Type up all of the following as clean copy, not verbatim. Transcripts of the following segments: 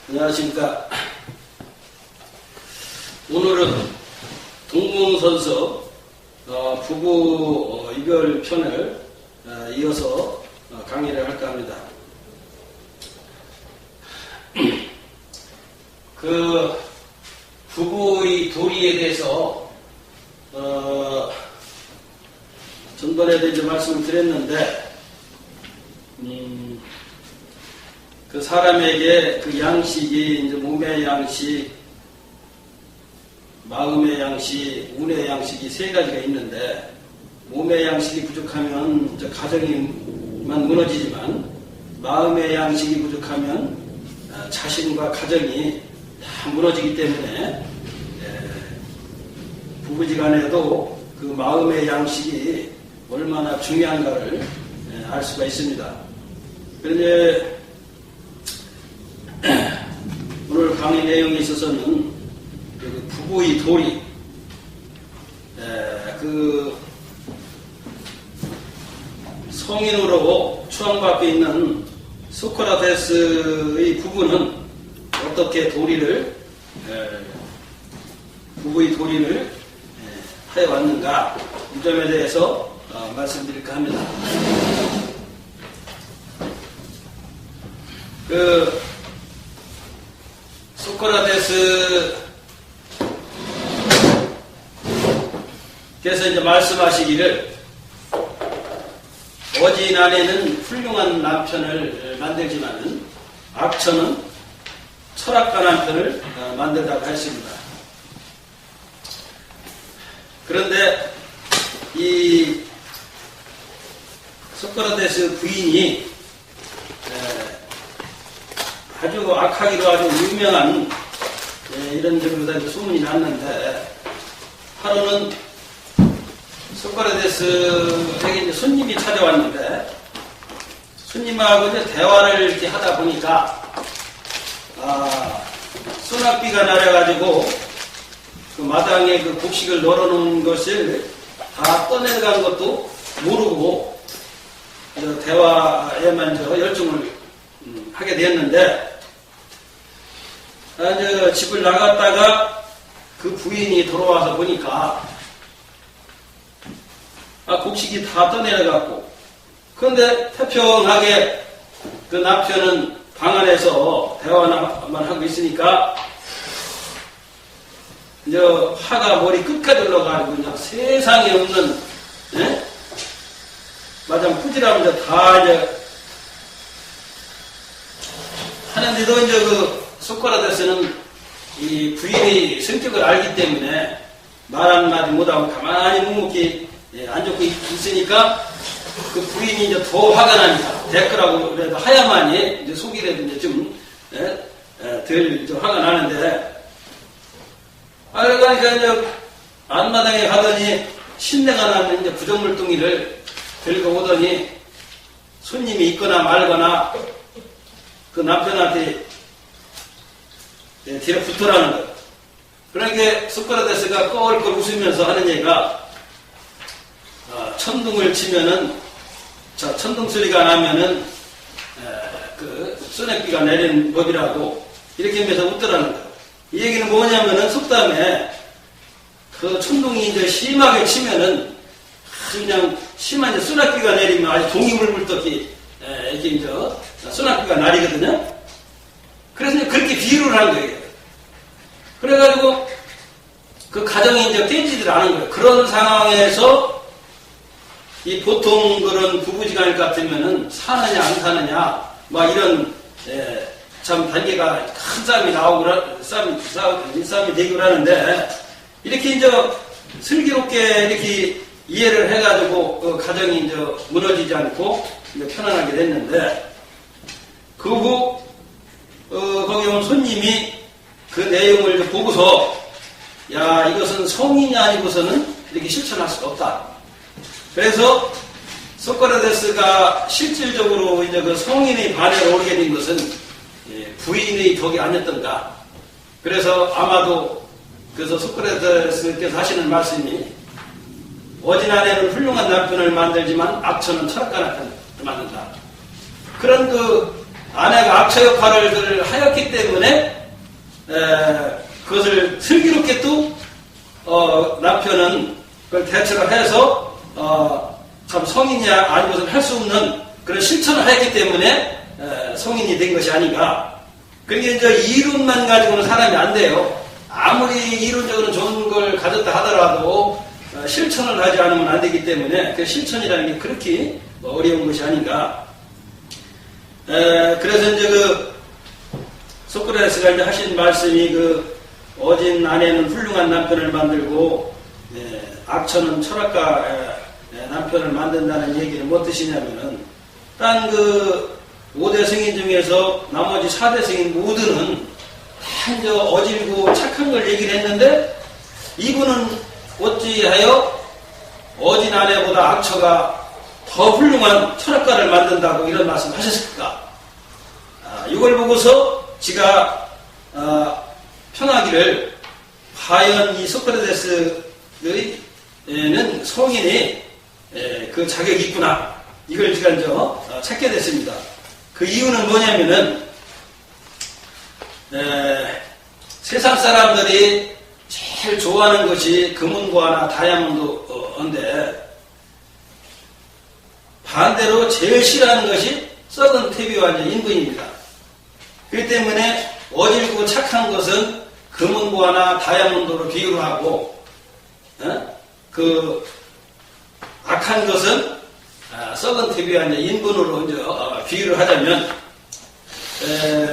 안녕하십니까. 오늘은 동문선서 부부 이별 편을 이어서 강의를 할까 합니다. 그 부부의 도리에 대해서 전번에도 이제 말씀을 드렸는데 그 사람에게 그 양식이 이제 몸의 양식, 마음의 양식, 운의 양식이 세 가지가 있는데, 몸의 양식이 부족하면 이제 가정이만 무너지지만, 마음의 양식이 부족하면 자신과 가정이 다 무너지기 때문에 부부지간에도 그 마음의 양식이 얼마나 중요한가를 알 수가 있습니다. 그런데 오늘 강의 내용에 있어서는 그 부부의 도리, 그 성인으로 추앙받고 있는 소크라테스의 부부는 어떻게 도리를, 부부의 도리를 해왔는가, 이 점에 대해서 말씀드릴까 합니다. 그 소크라테스께서 이제 말씀하시기를, 어진 아내는 훌륭한 남편을 만들지만은 악처는 철학가 남편을 만든다고 했습니다. 그런데 이 소크라테스 부인이 아주 악하기로 아주 유명한 이런 점으로 소문이 났는데, 하루는 소크라테스에게 이제 손님이 찾아왔는데, 손님하고 이제 대화를 이렇게 하다 보니까 소낙비가 날아가지고 그 마당에 그 곡식을 널어놓은 것을 다 떠내간 것도 모르고 대화에만 열중을 하게 되었는데, 이제 집을 나갔다가 그 부인이 돌아와서 보니까 곡식이 다 떠내려갔고, 그런데 태평하게 그 남편은 방 안에서 대화만 하고 있으니까 이제 화가 머리 끝까지 올라가고 그냥 세상에 없는 마냥 꾸지람을 다 이제 하는데도 이제 그 소크라테스는 이 부인의 성격을 알기 때문에 말 한마디 못하고 가만히 묵묵히 앉고 있으니까 그 부인이 이제 더 화가 나니까 댓글하고 그래도 하야만이 이제 속이라도 이제 좀 덜 화가 나는데, 그러니까 이제 안마당에 가더니 신내가 나는 이제 부적물뚱이를 들고 오더니 손님이 있거나 말거나 그 남편한테 뒤로 붙으라는 거예요. 그러니까 소크라테스가 껄껄 웃으면서 하는 얘기가, 천둥을 치면은, 천둥 소리가 나면은 그 소낙비가 내리는 법이라고 이렇게 하면서 웃더라는 거예요. 이 얘기는 뭐냐면은 속담에 그 천둥이 이제 심하게 치면은 그냥 심한 이제 소낙비가 내리면 아주 동이물불떡이 이렇게 이제 소낙비가 나리거든요. 그래서 이제 그렇게 비유를 한 거예요. 그래가지고 그 가정이 이제 깨지질 않은 거예요. 그런 상황에서 이 보통 그런 부부지간 같으면은 사느냐 안 사느냐 막 이런 참 단계가 큰 싸움이 나오고 싸움이 되고 그러는데, 이렇게 이제 슬기롭게 이렇게 이해를 해가지고 그 가정이 이제 무너지지 않고 이제 편안하게 됐는데, 그 후 거기 온 손님이 그 내용을 이제 보고서, 야, 이것은 성인이 아니고서는 이렇게 실천할 수가 없다. 그래서 소크라테스가 실질적으로 이제 그 성인의 반열에 오르게 된 것은 부인의 덕이 아니었던가. 그래서 아마도 그래서 소크라테스께서 하시는 말씀이, 어진 아내는 훌륭한 남편을 만들지만 악처는 철학가 남편을 만든다. 그런 그 아내가 악처 역할을 하였기 때문에 그것을 슬기롭게 또 남편은 그걸 대처를 해서 참 성인이 아닌 것을 할 수 없는 그런 실천을 하였기 때문에 성인이 된 것이 아닌가. 그러니까 이제 이론만 가지고는 사람이 안 돼요. 아무리 이론적으로 좋은 걸 가졌다 하더라도 실천을 하지 않으면 안 되기 때문에 그 실천이라는 게 그렇게 어려운 것이 아닌가. 그래서 이제 그 소크라테스가 이제 하신 말씀이 그 어진 아내는 훌륭한 남편을 만들고 악처는 철학가 남편을 만든다는 얘기는 뭐 뜻이냐면은 딴 그 5대 승인 중에서 나머지 4대 승인 모두는 다 이제 어질고 착한 걸 얘기를 했는데 이분은 어찌하여 어진 아내보다 악처가 더 훌륭한 철학가를 만든다고 이런 말씀 하셨을까? 이걸 보고서 지가 평하기를 과연 이 소크라테스는 성인이 그 자격이 있구나. 이걸 제가 이제 찾게 됐습니다. 그 이유는 뭐냐면은 세상 사람들이 제일 좋아하는 것이 금은보화나 다이아몬드인데 반대로 제일 싫어하는 것이 썩은 퇴비와 인분입니다. 그렇기 때문에 어질고 착한 것은 금은보화나 다이아몬드로 비유를 하고 그 악한 것은 썩은 퇴비와 인분으로 이제 비유를 하자면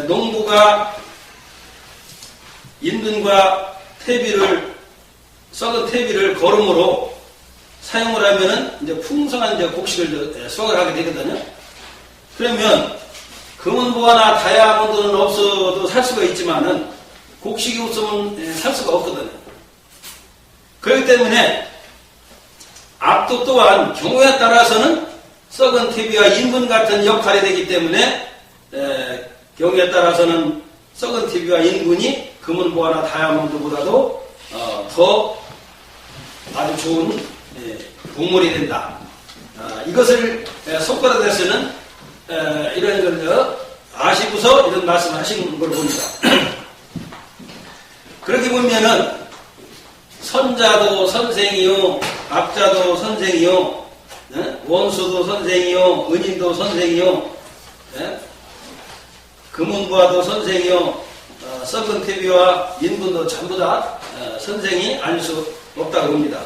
농부가 인분과 퇴비를 썩은 퇴비를 거름으로 사용을 하면은 이제 풍성한 이제 곡식을 수확을 하게 되거든요. 그러면 금은보화나 다이아몬드는 없어도 살 수가 있지만은 곡식이 없으면 살 수가 없거든요. 그렇기 때문에 악도 또한 경우에 따라서는 썩은 퇴비와 인분 같은 역할이 되기 때문에 경우에 따라서는 썩은 퇴비와 인분이 금은보화나 다이아몬드보다도 더 아주 좋은 곡물이 된다. 이것을 소크라테스는 이런 걸 아시고서 이런 말씀을 하시는 걸 봅니다. 그렇게 보면은 선자도 선생이요, 악자도 선생이요, 원수도 선생이요, 은인도 선생이요, 금은보화도 선생이요, 썩은 퇴비와 인분도 전부 다 선생이 아닐 수 없다고 봅니다.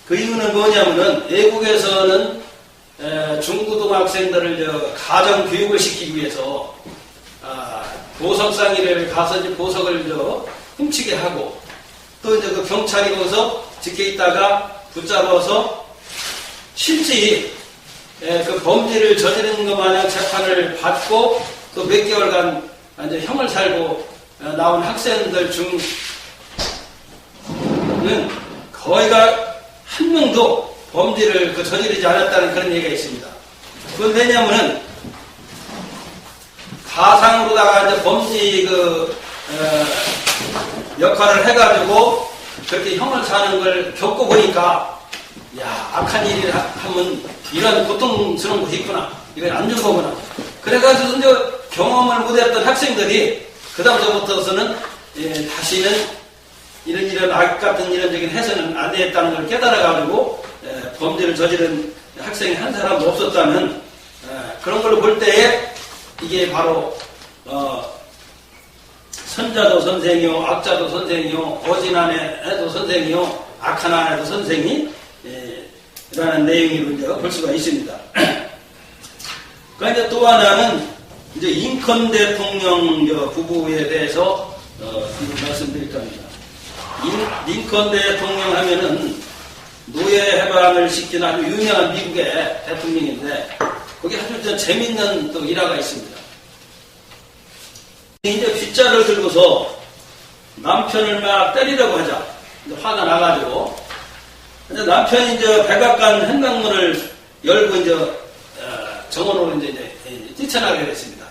그 이유는 뭐냐면은 외국에서는 중고등학생들을 가정 교육을 시키기 위해서 보석상의를 가서 이제 보석을 훔치게 하고 또 이제 그 경찰이 거기서 지켜 있다가 붙잡아서 실제 그 범죄를 저지른 것 마냥 재판을 받고 또 몇 개월간 이제 형을 살고 나온 학생들 중은 거의가 한 명도 범죄를 저지르지 않았다는 그런 얘기가 있습니다. 그건 왜냐면은 가상으로다가 이제 범죄 역할을 해가지고 그렇게 형을 사는 걸 겪어보니까 야, 악한 일을 하면 이런 고통스러운 것이 있구나. 이건 안 좋은 거구나. 그래가지고 이제 경험을 못했던 학생들이 그다음부터서는 다시는 이런 악 같은 이런적인 해서는 안 되겠다는 걸 깨달아가지고 범죄를 저지른 학생이 한 사람도 없었다는 그런 걸로 볼 때에 이게 바로 선자도 선생이요, 악자도 선생이요, 어진 아내도 선생이요, 악한 아내도 선생이 라는 내용으로 이제 볼 수가 있습니다. 그러니까 또 하나는 이제 링컨 대통령 부부에 대해서 말씀드릴까 합니다. 링컨 대통령 하면은 노예 해방을 시킨 아주 유명한 미국의 대통령인데 거기 아주 재밌는 또 일화가 있습니다. 이제 빗자를 들고서 남편을 막 때리려고 하자. 화가 나가지고 남편이 이제 백악관 횡단문을 열고 이제 정원으로 이제 뛰쳐나가게 됐습니다.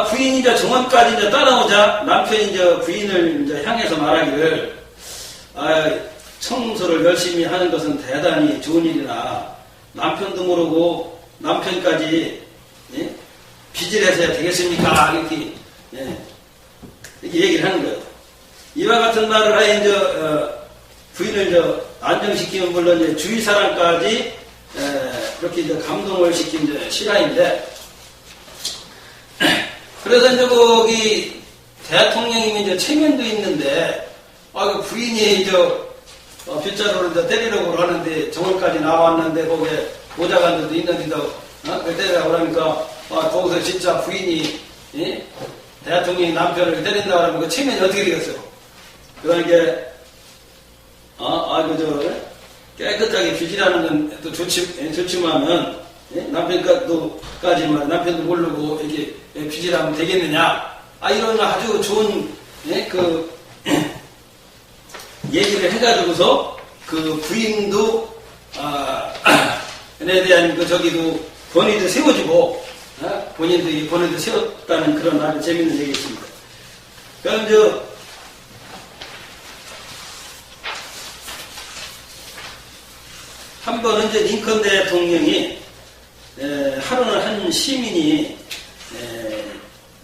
부인이 이제 정원까지 이제 따라오자 남편이 이제 부인을 이제 향해서 말하기를 청소를 열심히 하는 것은 대단히 좋은 일이나 남편도 모르고 남편까지 빚을 해서야 되겠습니까? 이렇게, 예, 이렇게 얘기를 하는 거예요. 이와 같은 말을 하여 이제 부인을 안정시키면 물론 이제 주위 사람까지 그렇게 이제 감동을 시킨 이제 신하인데, 그래서 이제 거기 대통령님이 이제 체면도 있는데, 그 부인이 빗자루를 이제 때리려고 하는데 정원까지 나왔는데 거기에 보좌관들도 있는데도 때리라고 그러니까 거기서 진짜 부인이, 예? 대통령이 남편을 때린다 그러면 그 체면이 어떻게 되겠어요? 그러니까 깨끗하게 빚이라는 건 또 좋지만은, 예? 남편까지만 남편도 모르고 이게 빚이라면 되겠느냐? 이런 아주 좋은, 예? 얘기를 해가지고서 그 부인도 에 대한 저기도 권위도 세워주고, 본인도 이 권위도 세웠다는 그런 아주 재밌는 얘기 있습니다. 그럼 한 번은 이제 링컨 대통령이 하루는 한 시민이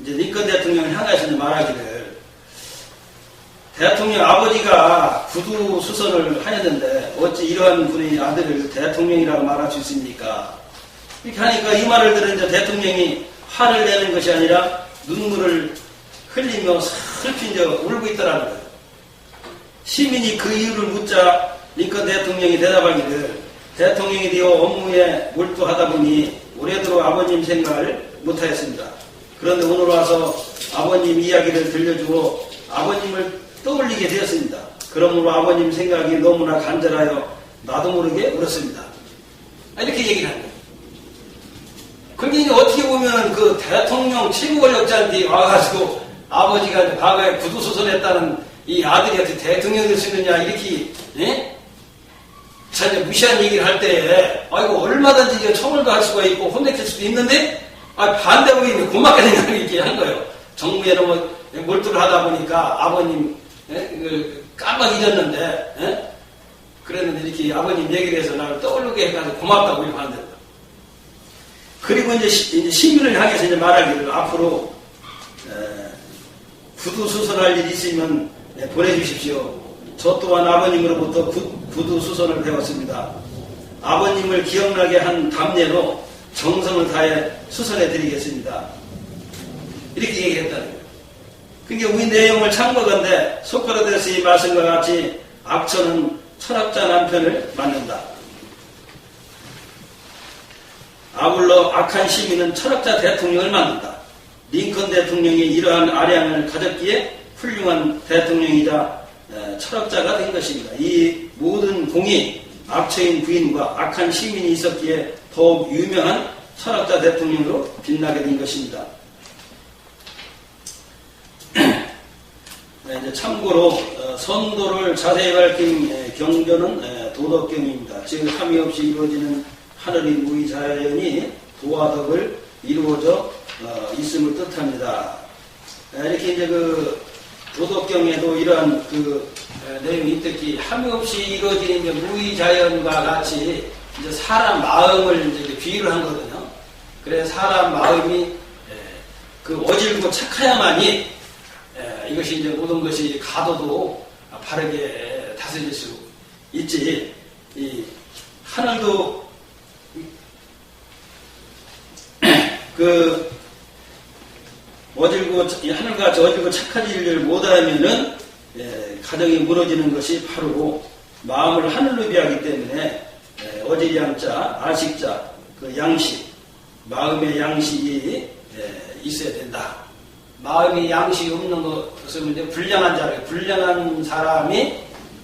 이제 링컨 대통령을 향해서 말하기를, 대통령 아버지가 구두 수선을 하였는데 어찌 이러한 분의 아들을 대통령이라고 말할 수 있습니까? 이렇게 하니까 이 말을 들은 이제 대통령이 화를 내는 것이 아니라 눈물을 흘리며 슬피 이제 울고 있더라는 거예요. 시민이 그 이유를 묻자 링컨 대통령이 대답하기를, 대통령이 되어 업무에 몰두하다 보니 올해도록 아버님 생각을 못하였습니다. 그런데 오늘 와서 아버님 이야기를 들려주고 아버님을 떠올리게 되었습니다. 그러므로 아버님 생각이 너무나 간절하여 나도 모르게 울었습니다. 이렇게 얘기를 합니다. 그게 어떻게 보면 그 대통령 최고 권력자한테 와가지고 아버지가 과거에 구두수선했다는 이 아들이 어떻게 대통령이 될 수 있느냐, 이렇게, 예? 자기 무시한 얘기를 할 때, 이거 얼마든지 처벌도 할 수가 있고 혼내킬 수도 있는데, 반대로 고맙게 생각을 이렇게 한 거예요. 정부에 너무 몰두를 하다 보니까 아버님, 깜빡 잊었는데, 그랬는데 이렇게 아버님 얘기를 해서 나를 떠오르게 해가지고 고맙다고 이렇게 한다. 그리고 이제 시민을 향해서 이제 말하기를, 앞으로 구두 수선할 일이 있으면 보내주십시오. 저 또한 아버님으로부터 구두 수선을 배웠습니다. 아버님을 기억나게 한 담례로 정성을 다해 수선해 드리겠습니다. 이렇게 얘기했다는 거예요. 그러니까 우리 내용을 참고건데 소크라테스의 말씀과 같이 악처는 철학자 남편을 만든다. 아울러 악한 시민은 철학자 대통령을 만든다. 링컨 대통령이 이러한 아량을 가졌기에 훌륭한 대통령이자 철학자가 된 것입니다. 이 모든 공이 악처인 부인과 악한 시민이 있었기에 더욱 유명한 철학자 대통령으로 빛나게 된 것입니다. 이제 참고로 선도를 자세히 밝힌 경전은 도덕경입니다. 즉 함이 없이 이루어지는 하늘의 무의자연이 도화덕을 이루어져 있음을 뜻합니다. 이렇게 이제 도덕경에도 이러한 내용이 특히 함이 없이 이루어지는 이제 무의자연과 같이 이제 사람 마음을 이제 비유를 한 거거든요. 그래서 사람 마음이 어질고 착해야만이 이것이 이제 모든 것이 가도도 바르게 다스릴 수 있지. 이 하늘도 하늘같이 어질고 착하지를 못하면은 가정이 무너지는 것이 바로 마음을 하늘로 비하기 때문에 어질양자, 아식자, 양식, 마음의 양식이 있어야 된다. 마음이 양식이 없는 것은 이제 불량한 자를, 불량한 사람이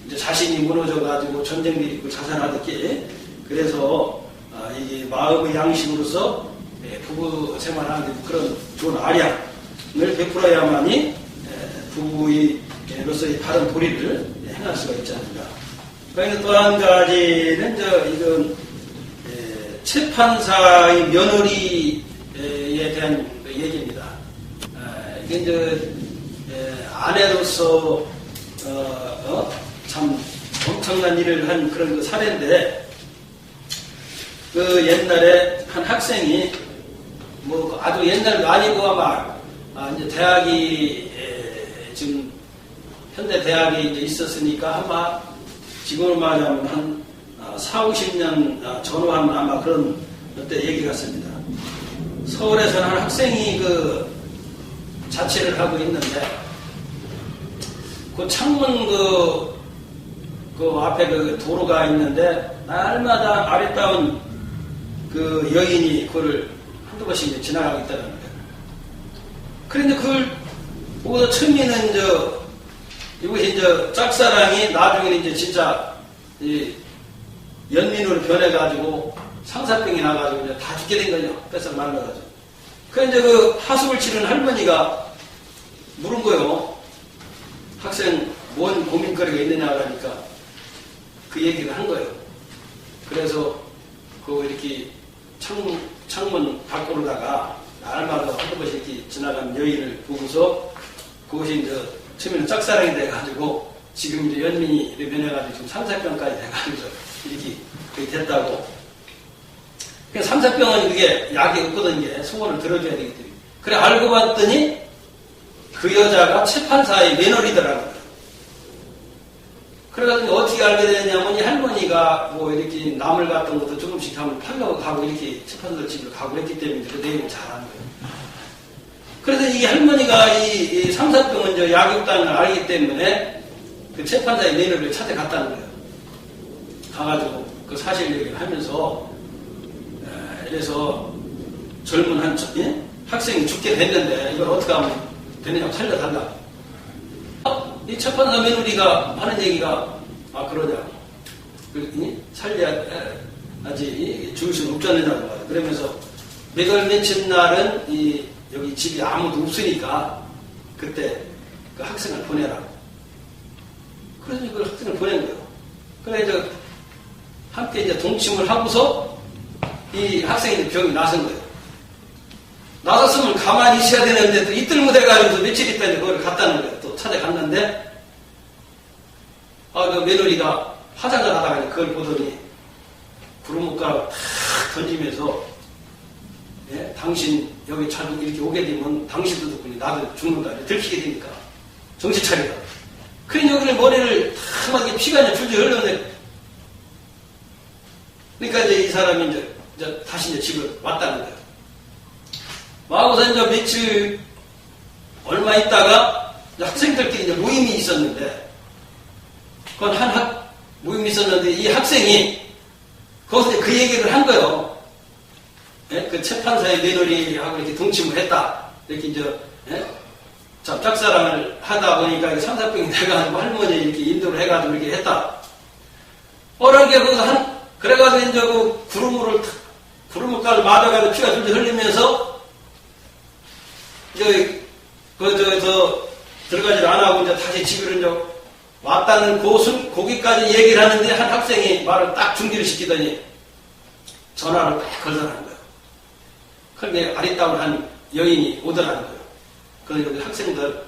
이제 자신이 무너져가지고 전쟁들이 있고 자살하듯이, 그래서 이게 마음의 양식으로서 부부 생활하는 그런 좋은 아량을 베풀어야만이 부부로서의 바른 도리를 행할 수가 있지 않는가. 그러니까 또 한 가지는 이건 재판사의 며느리에 대한 얘기입니다. 이게 이제 아내로서 참 엄청난 일을 한 그런 사례인데, 옛날에 한 학생이 뭐 아주 옛날도 아니고 아마 이제 대학이 지금 현대 대학이 이제 있었으니까 아마 지금으로 말하면 한 4, 50년 전후한 아마 그런 그때 얘기 같습니다. 서울에서는 한 학생이 그 자취를 하고 있는데 그 창문 그 앞에 그 도로가 있는데 날마다 아리따운 그 여인이 그걸 한두 번씩 이제 지나가고 있다는 거예요. 그런데 그걸 보고서 처음에는 이것이 이제 짝사랑이 나중에는 이제 진짜 연민으로 변해가지고 상사병이 나가지고 이제 다 죽게 된 거죠. 뺏어 말라가지고. 그래서 이제 그 하숙을 치는 할머니가 물은 거예요. 학생 뭔 고민거리가 있느냐 하니까 그 얘기를 한 거예요. 그래서 그 이렇게 창문 밖으로다가 날마다 한두 번씩 이렇게 지나가는 여인을 보고서 그것이 이제 처음에는 짝사랑이 돼가지고 지금 이제 연민이 변해가지고 지금 상사병까지 돼가지고 이렇게 그게 됐다고. 그러니까 상사병은 그게 약이 없거든요. 소원을 들어줘야 되기 때문에. 그래 알고 봤더니 그 여자가 재판사의 며느리더라고요. 그래가지고 어떻게 알게 되냐면 이 할머니가 뭐 이렇게 나물 같은 것도 조금씩 하면 팔려고 가고 이렇게 재판사 집을 가고 했기 때문에 그 내용을 잘 아는 거예요. 그래서 이 할머니가 이 상사병은 저 약이 없다는 걸 알기 때문에 그 재판사의 며느리를 찾아갔다는 거예요. 가가지고 그 사실 얘기를 하면서 이래서 젊은 한 학생이 죽게 됐는데 이걸 어떻게 하면 되느냐고 살려달라. 이 재판사 며느리가 하는 얘기가 그러냐. 살려야지 죽을 수는 없잖느냐고 말이야. 그러면서 몇 월 며칠 날은 여기 집이 아무도 없으니까 그때 그 학생을 보내라. 그래서 그 학생을 보낸 거예요. 그래 이제 함께 이제 동침을 하고서 이 학생이 병이 나선 거예요. 나섰으면 가만히 있어야 되는데 또 이틀 못 해가지고 며칠 있다 이제 그걸 갔다는 거예요. 또 찾아갔는데 그 며느리가 화장을 하다가 그걸 보더니 구름옷가락 탁 던지면서 당신 여기 잘 이렇게 오게 되면 당신도 듣고 나도 죽는다. 들키게 되니까 정신 차리라. 그래 여기를 머리를 탁 막 피가 이제 줄줄 흘렀는데 그러니까 이제 이 사람이 이제 다시 이제 집을 왔다는 거예요. 와고서 이제 며칠 얼마 있다가 학생들끼리 이제 모임이 있었는데 그건 모임이 있었는데 이 학생이 거기서 그 얘기를 한 거예요. 그 재판사의 며느리하고 이렇게 동침을 했다. 이렇게 이제 짝사랑을 하다 보니까 상사병이 돼가지고 할머니 이렇게 인도를 해가지고 이렇게 했다. 어렵게 거기서 그래가지고 이제 그 구름물가를 맞아가지고 피가 줄줄 흘리면서 이제 들어가지를 안 하고 이제 다시 집으로 이제 왔다는 거기까지 얘기를 하는데 한 학생이 말을 딱 중지를 시키더니 전화를 딱 걸더라는 거예요. 그런데 아리따운 한 여인이 오더라는 거예요. 그래서 여기 학생들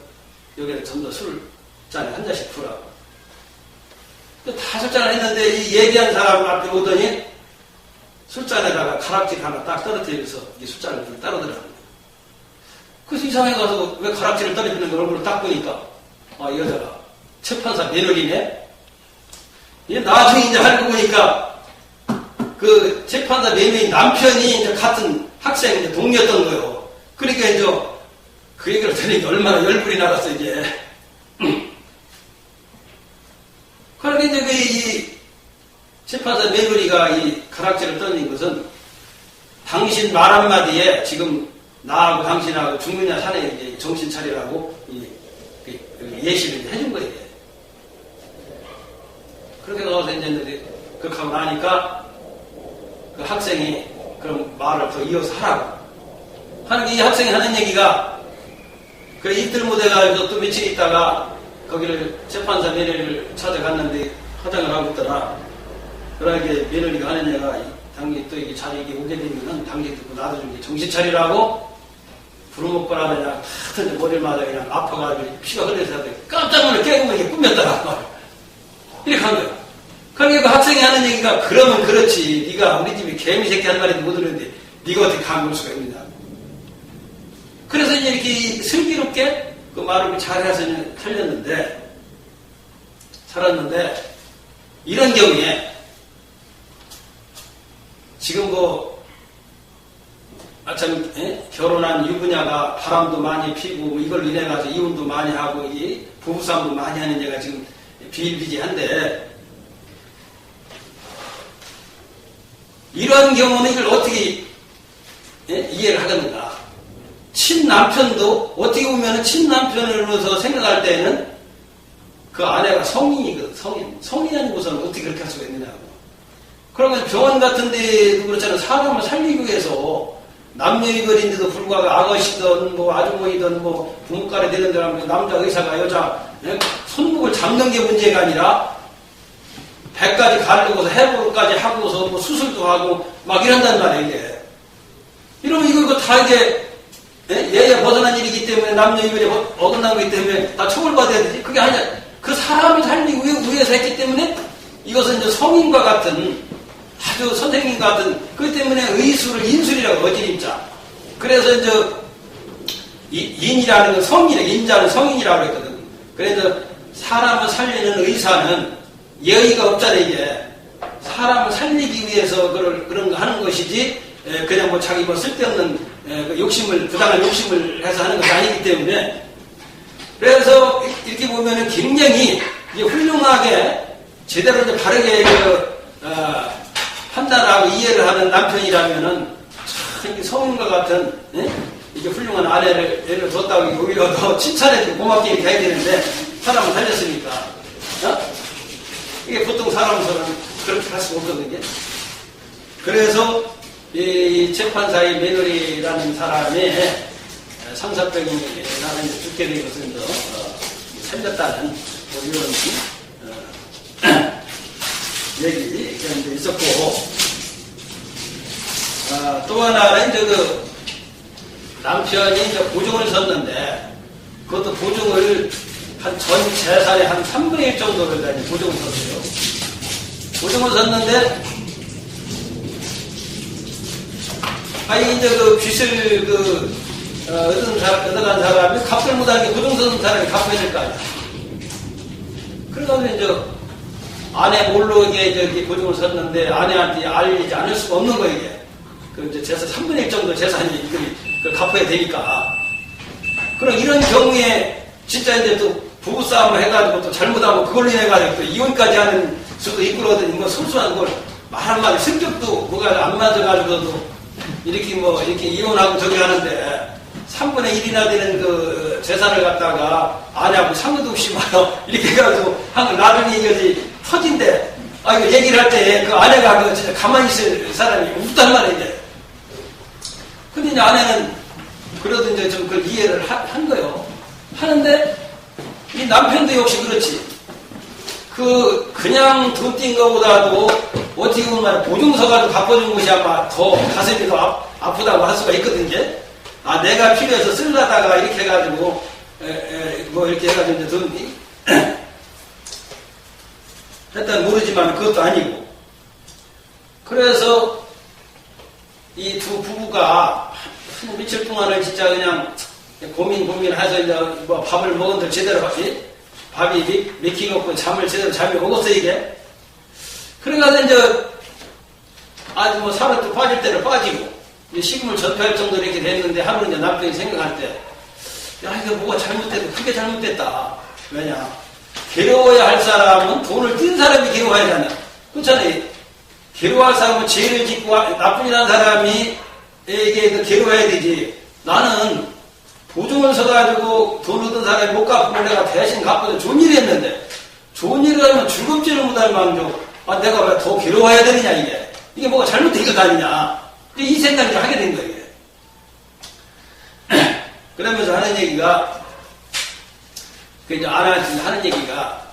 여기는 전부 술잔에 한 잔씩 부라고. 다 술잔을 했는데 이 얘기한 사람 앞에 오더니 술잔에다가 가락질 하나 딱 떨어뜨려서 이 술잔을 따르더라는 거예요. 그래서 이상하게 가서 왜 가락질을 떨어뜨리는 걸 얼굴을 딱 보니까 이 여자가 재판사 며느리네. 나중에 이제 알고 보니까 그 재판사 며느리 남편이 이제 같은 학생 이제 동료였던 거예요. 그러니까 이제 그 얘기를 들으니까 얼마나 열불이 나갔어 이제. 그러니까 이제 이 재판사 며느리가 이 가락질을 떠는 것은 당신 말 한마디에 지금 나하고 당신하고 죽느냐 사느냐 이제 정신 차리라고 예시를 해준 거예요. 그렇게 나와서 이제 그렇게 하고 나니까 그 학생이 그럼 말을 더 이어서 하라고 하는 게 이 학생이 하는 얘기가 그래 이틀 못 해가지고 또 며칠 있다가 거기를 재판사 며느리를 찾아갔는데 화장을 하고 있더라. 그러게 며느리가 하는 얘가 당신 또 이게 자리에 오게 되면은 당신 듣고 나도 좀 정신 차리라고 부르먹거나 그냥 탁 머리를 맞아 그냥 아파가지고 피가 흘려서 깜짝 놀라 깨고 이게 꿈이었더라. 이렇게 한 거야. 그러니까 그 학생이 하는 얘기가 그러면 그렇지. 네가 우리 집에 개미 새끼 한 마리도 못 들었는데 네가 어떻게 감을 수가 있느냐. 그래서 이제 이렇게 슬기롭게 그 말을 잘해서 살았는데, 이런 경우에, 지금 아참, 결혼한 유부녀가 바람도 많이 피고, 이걸 인해가지고 이혼도 많이 하고, 이 부부싸움도 많이 하는 얘가 지금 비일비재한데, 이런 경우는 이걸 어떻게 이해를 하겠는가? 친남편도 어떻게 보면 친남편으로서 생각할 때는 그 아내가 성인이거든. 성인이 아니고서는 어떻게 그렇게 할 수가 있느냐고. 그러면 병원 같은 데도 그렇잖아요. 사람을 살리기 위해서 남녀이별인데도 불구하고 아가씨든 아주머니든 부모가래 되는 사람, 남자 의사가 여자 손목을 잡는 게 문제가 아니라 배까지 가르고서 해부까지 하고서 수술도 하고 막 이런단 말이에요. 이게. 이러면 이거 다 이게 예에 벗어난 일이기 때문에 남녀이별이 어긋난 거기 때문에 다 처벌받아야 되지. 그게 아니야. 그 사람을 살리기 위해서 했기 때문에 이것은 이제 성인과 같은 아주 선생님 같은 그렇기 때문에 의술을 인술이라고 어지림자. 그래서 이제 인이라는 건 성인이래. 인자는 성인이라고 그랬거든. 그래서 사람을 살리는 의사는 예의가 없잖아. 이게 사람을 살리기 위해서 그런 거 하는 것이지 그냥 자기 쓸데없는 부당한 욕심을 해서 하는 것이 아니기 때문에. 그래서 이렇게 보면은 굉장히 훌륭하게 제대로 이제 바르게 판단하고 이해를 하는 남편이라면은 참 성인과 같은 이게 훌륭한 아내를 뒀다고 오히려 더 칭찬해주고 고맙게 이렇게 해야 되는데 사람을 살렸으니까. 이게 보통 사람으로서는 그렇게 할 수가 없거든요. 그래서 이 재판사의 며느리라는 사람의 상사병이 나는 죽게 된 것은 살렸다는 이런 얘기가 있었고, 또 하나는 남편이 보증을 섰는데, 그것도 보증을 전 재산의 한 3분의 1 정도를 보증을 섰어요. 보증을 섰는데, 이제 빚을 얻어간 사람이 갚을 못하는 게 보증 섰는 사람이 갚아야 될 거 아니야. 그러다 보니 아내 모르게 보증을 섰는데 아내한테 알리지 않을 수가 없는 거예요, 이게. 이제 재산 3분의 1 정도 재산이 갚아야 되니까. 그럼 이런 경우에 진짜 이제 또 부부싸움을 해가지고 또 잘못하면 그걸로 인해가지고 또 이혼까지 하는 수도 있거든요. 소소한 걸 말 한마디 성격도 뭐가 안 맞아가지고도 이렇게 이혼하고 저기 하는데 3분의 1이나 되는 그 재산을 갖다가 아내하고 상관도 없이 이렇게 해가지고 나중에 이것이 터진대. 이거 얘기를 할 때 그 아내가 진짜 가만히 있을 사람이 없단 말이에요. 근데 이제 아내는 그래도 이제 좀 그걸 이해를 한 거예요. 하는데 이 남편도 역시 그렇지. 그냥 돈 띈 거보다도 어떻게 보면 보증서 가지고 갚아준 것이 아마 더 가슴이 더 아프다고 할 수가 있거든요. 내가 필요해서 쓰려다가 이렇게 해가지고, 이렇게 해가지고 이제 돈이, 일단 모르지만 그것도 아니고. 그래서 이 두 부부가 며칠 동안은 진짜 그냥 고민해서 이제 밥을 먹은들 제대로 하지. 밥이 맥히고 없고 잠을 먹었어, 이게. 그래가지고 이제 아주 살을 또 빠질 때는 빠지고, 식물 전폐할 정도로 이렇게 됐는데 하루 이제 남편이 생각할 때, 이거 뭐가 잘못됐다, 크게 잘못됐다. 왜냐? 괴로워야 할 사람은 돈을 띈 사람이 괴로워야 하잖아. 그렇잖아요. 괴로워할 사람은 죄를 짓고 나쁜이라는 사람이 에게 괴로워야 되지. 나는 보증을 서가지고 돈 얻은 사람이 못 갚으면 내가 대신 갚아서 좋은 일을 했는데, 좋은 일을 하면 즐겁지를 못할 망정, 내가 왜 더 괴로워야 되느냐, 이게. 이게 뭐가 잘못된 것 아니냐. 이 생각을 하게 된 거예요. 그러면서 하는 얘기가, 이제 아내한테 하는 얘기가,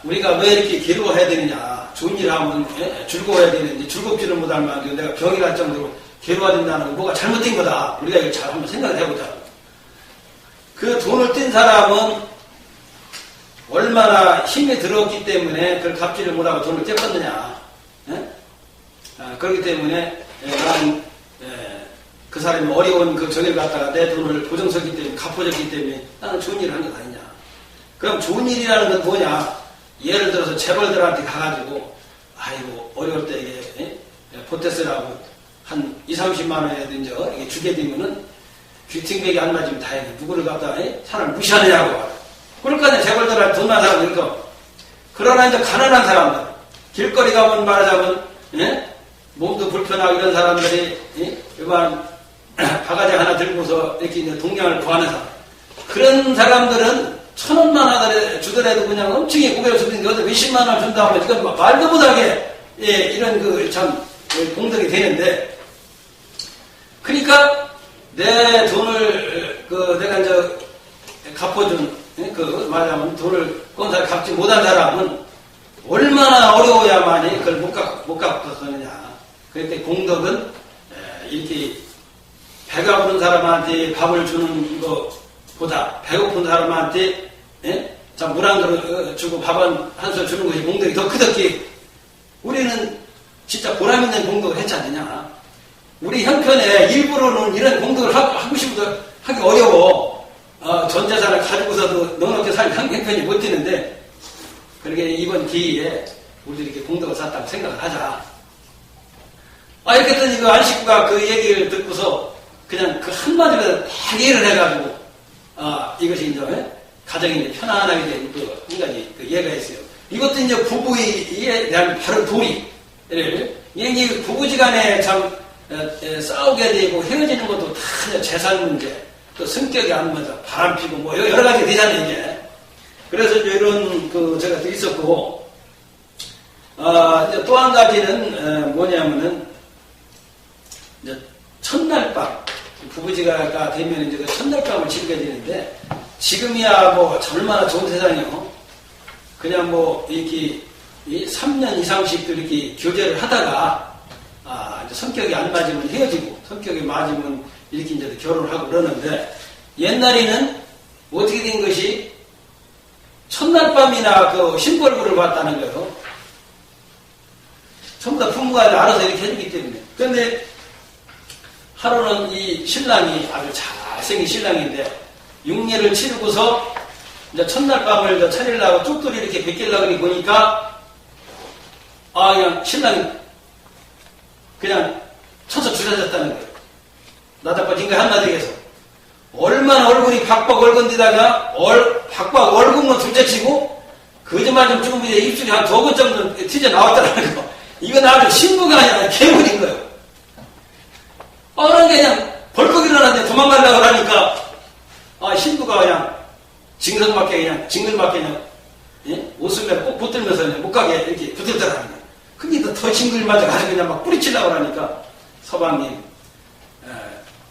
우리가 왜 이렇게 괴로워해야 되느냐. 좋은 일을 하면 즐거워야 되는데, 즐겁지를 못할 망정, 내가 병이랄 정도로 괴로워진다는 건 뭐가 잘못된 거다. 우리가 이걸 잘 한번 생각을 해보자. 그 돈을 띈 사람은 얼마나 힘이 들었기 때문에 그걸 갚지를 못하고 돈을 떼었느냐. 그렇기 때문에 나는 그 사람이 어려운 그 저길 갖다가 내 돈을 보증서기 때문에 갚아줬기 때문에 나는 좋은 일을 한 것 아니냐. 그럼 좋은 일이라는 건 뭐냐? 예를 들어서 재벌들한테 가가지고 아이고 어려울 때 이게 보태스라고 한 2, 30만 원이라든지 이게 주게 되면은 귀팅백이 안 맞으면 다행이야. 누구를 갖다 사람을 무시하느냐고. 그러니까 재벌들한테 돈 많은 사람들 그러니까 그러나 이제 가난한 사람들 길거리 가면 말하자면 몸도 불편하고 이런 사람들이 일반 바가지 하나 들고서 이렇게 이제 동량을 구하는 사람 그런 사람들은 1,000원만 하더라도 주더라도 그냥 엄청나게 고개를 숙이는데 어디 몇십만 원 준다 하면 이건 말도 못하게 이런 그 참 공덕이 되는데 그러니까 내 돈을 내가 이제 갚아준 말하자면 돈을 건사 갚지 못한 사람은 얼마나 어려워야만이 그걸 못 갚았느냐. 그런데 공덕은 이렇게 배가 부른 사람한테 밥을 주는 것보다 배고픈 사람한테 물 한 그릇 주고 밥 한 술 주는 것이 공덕이 더 크덕히 우리는 진짜 보람 있는 공덕을 했지 않느냐. 우리 형편에 일부러는 이런 공덕을 하고 싶어도 하기 어려워. 전 재산을 가지고서도 넉넉히 살 형편이 못 되는데 그러게 이번 기회에 우리들이 이렇게 공덕을 쌓았다고 생각을 하자. 이렇게 했더니 그 안식구가 그 얘기를 듣고서 그냥 그 한마디로 다 이해를 해가지고 이것이 이제 가정이 이제 편안하게 된 그 한 가지 그 예가 있어요. 이것도 이제 부부에 대한 바른 도리. 이게 부부지간에 참 싸우게 되고 헤어지는 것도 다 재산 문제, 또 성격이 안 맞아, 바람 피고 뭐 여러 가지 되잖아요, 이게. 그래서 이제 이런 제가 또 있었고, 이제 또 한 가지는 뭐냐면은 이제 첫날 밤 부부지가가 되면 이제 그 첫날 밤을 즐겨야 되는데 지금이야 뭐 얼마나 좋은 세상이요. 그냥 뭐 이렇게 3년 이상씩 이렇게 교제를 하다가 이제 성격이 안 맞으면 헤어지고 성격이 맞으면 이렇게 이제 결혼을 하고 그러는데 옛날에는 어떻게 된 것이 첫날 밤이나 그 신벌구를 봤다는 거예요. 전부 다 부모가 알아서 이렇게 해주기 때문에. 그런데 하루는 이 신랑이 아주 잘생긴 신랑인데 육례를 치르고서 이제 첫날 밤을 차리려고 쪽돌이 이렇게 베끼려고 보니까 그냥 신랑이 그냥 쳐서 주저졌다는 거예요. 나다빠진 거 한마디 해서 얼마나 얼굴이 박박 얼건데다가 박박 얼군 건 둘째치고 거짓말 좀 조금 이제 입술이 한 2번 정도 튀어나왔다는 거. 이건 아주 신부가 아니라 괴물인 거예요. 그런 게 그냥 벌컥 일어났는데 도망가려고 하니까 신부가 그냥 징글맞게 그냥 옷을 꼭 붙들면서 그냥 못 가게 이렇게 붙들더라는 거예요. 그게 더 징글맞아가지고 그냥 막 뿌리치려고 하니까 서방님,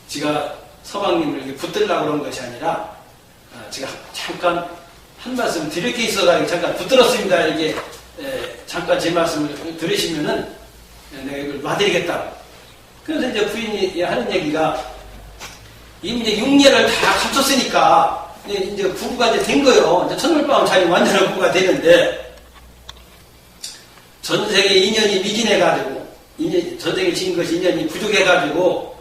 제가 서방님을 이렇게 붙들려고 그런 것이 아니라 제가 잠깐 한 말씀 드릴 게 있어가지고 잠깐 붙들었습니다. 이렇게 잠깐 제 말씀을 들으시면은 내가 이걸 놔드리겠다. 그래서 이제 부인이 하는 얘기가 이미 이제 육례를 다 갖췄으니까 이제 부부가 이제 된 거예요. 이제 첫날 밤 자기 완전한 부부가 되는데 전생에 인연이 미진해가지고 전생에 지은 것이 인연이 부족해가지고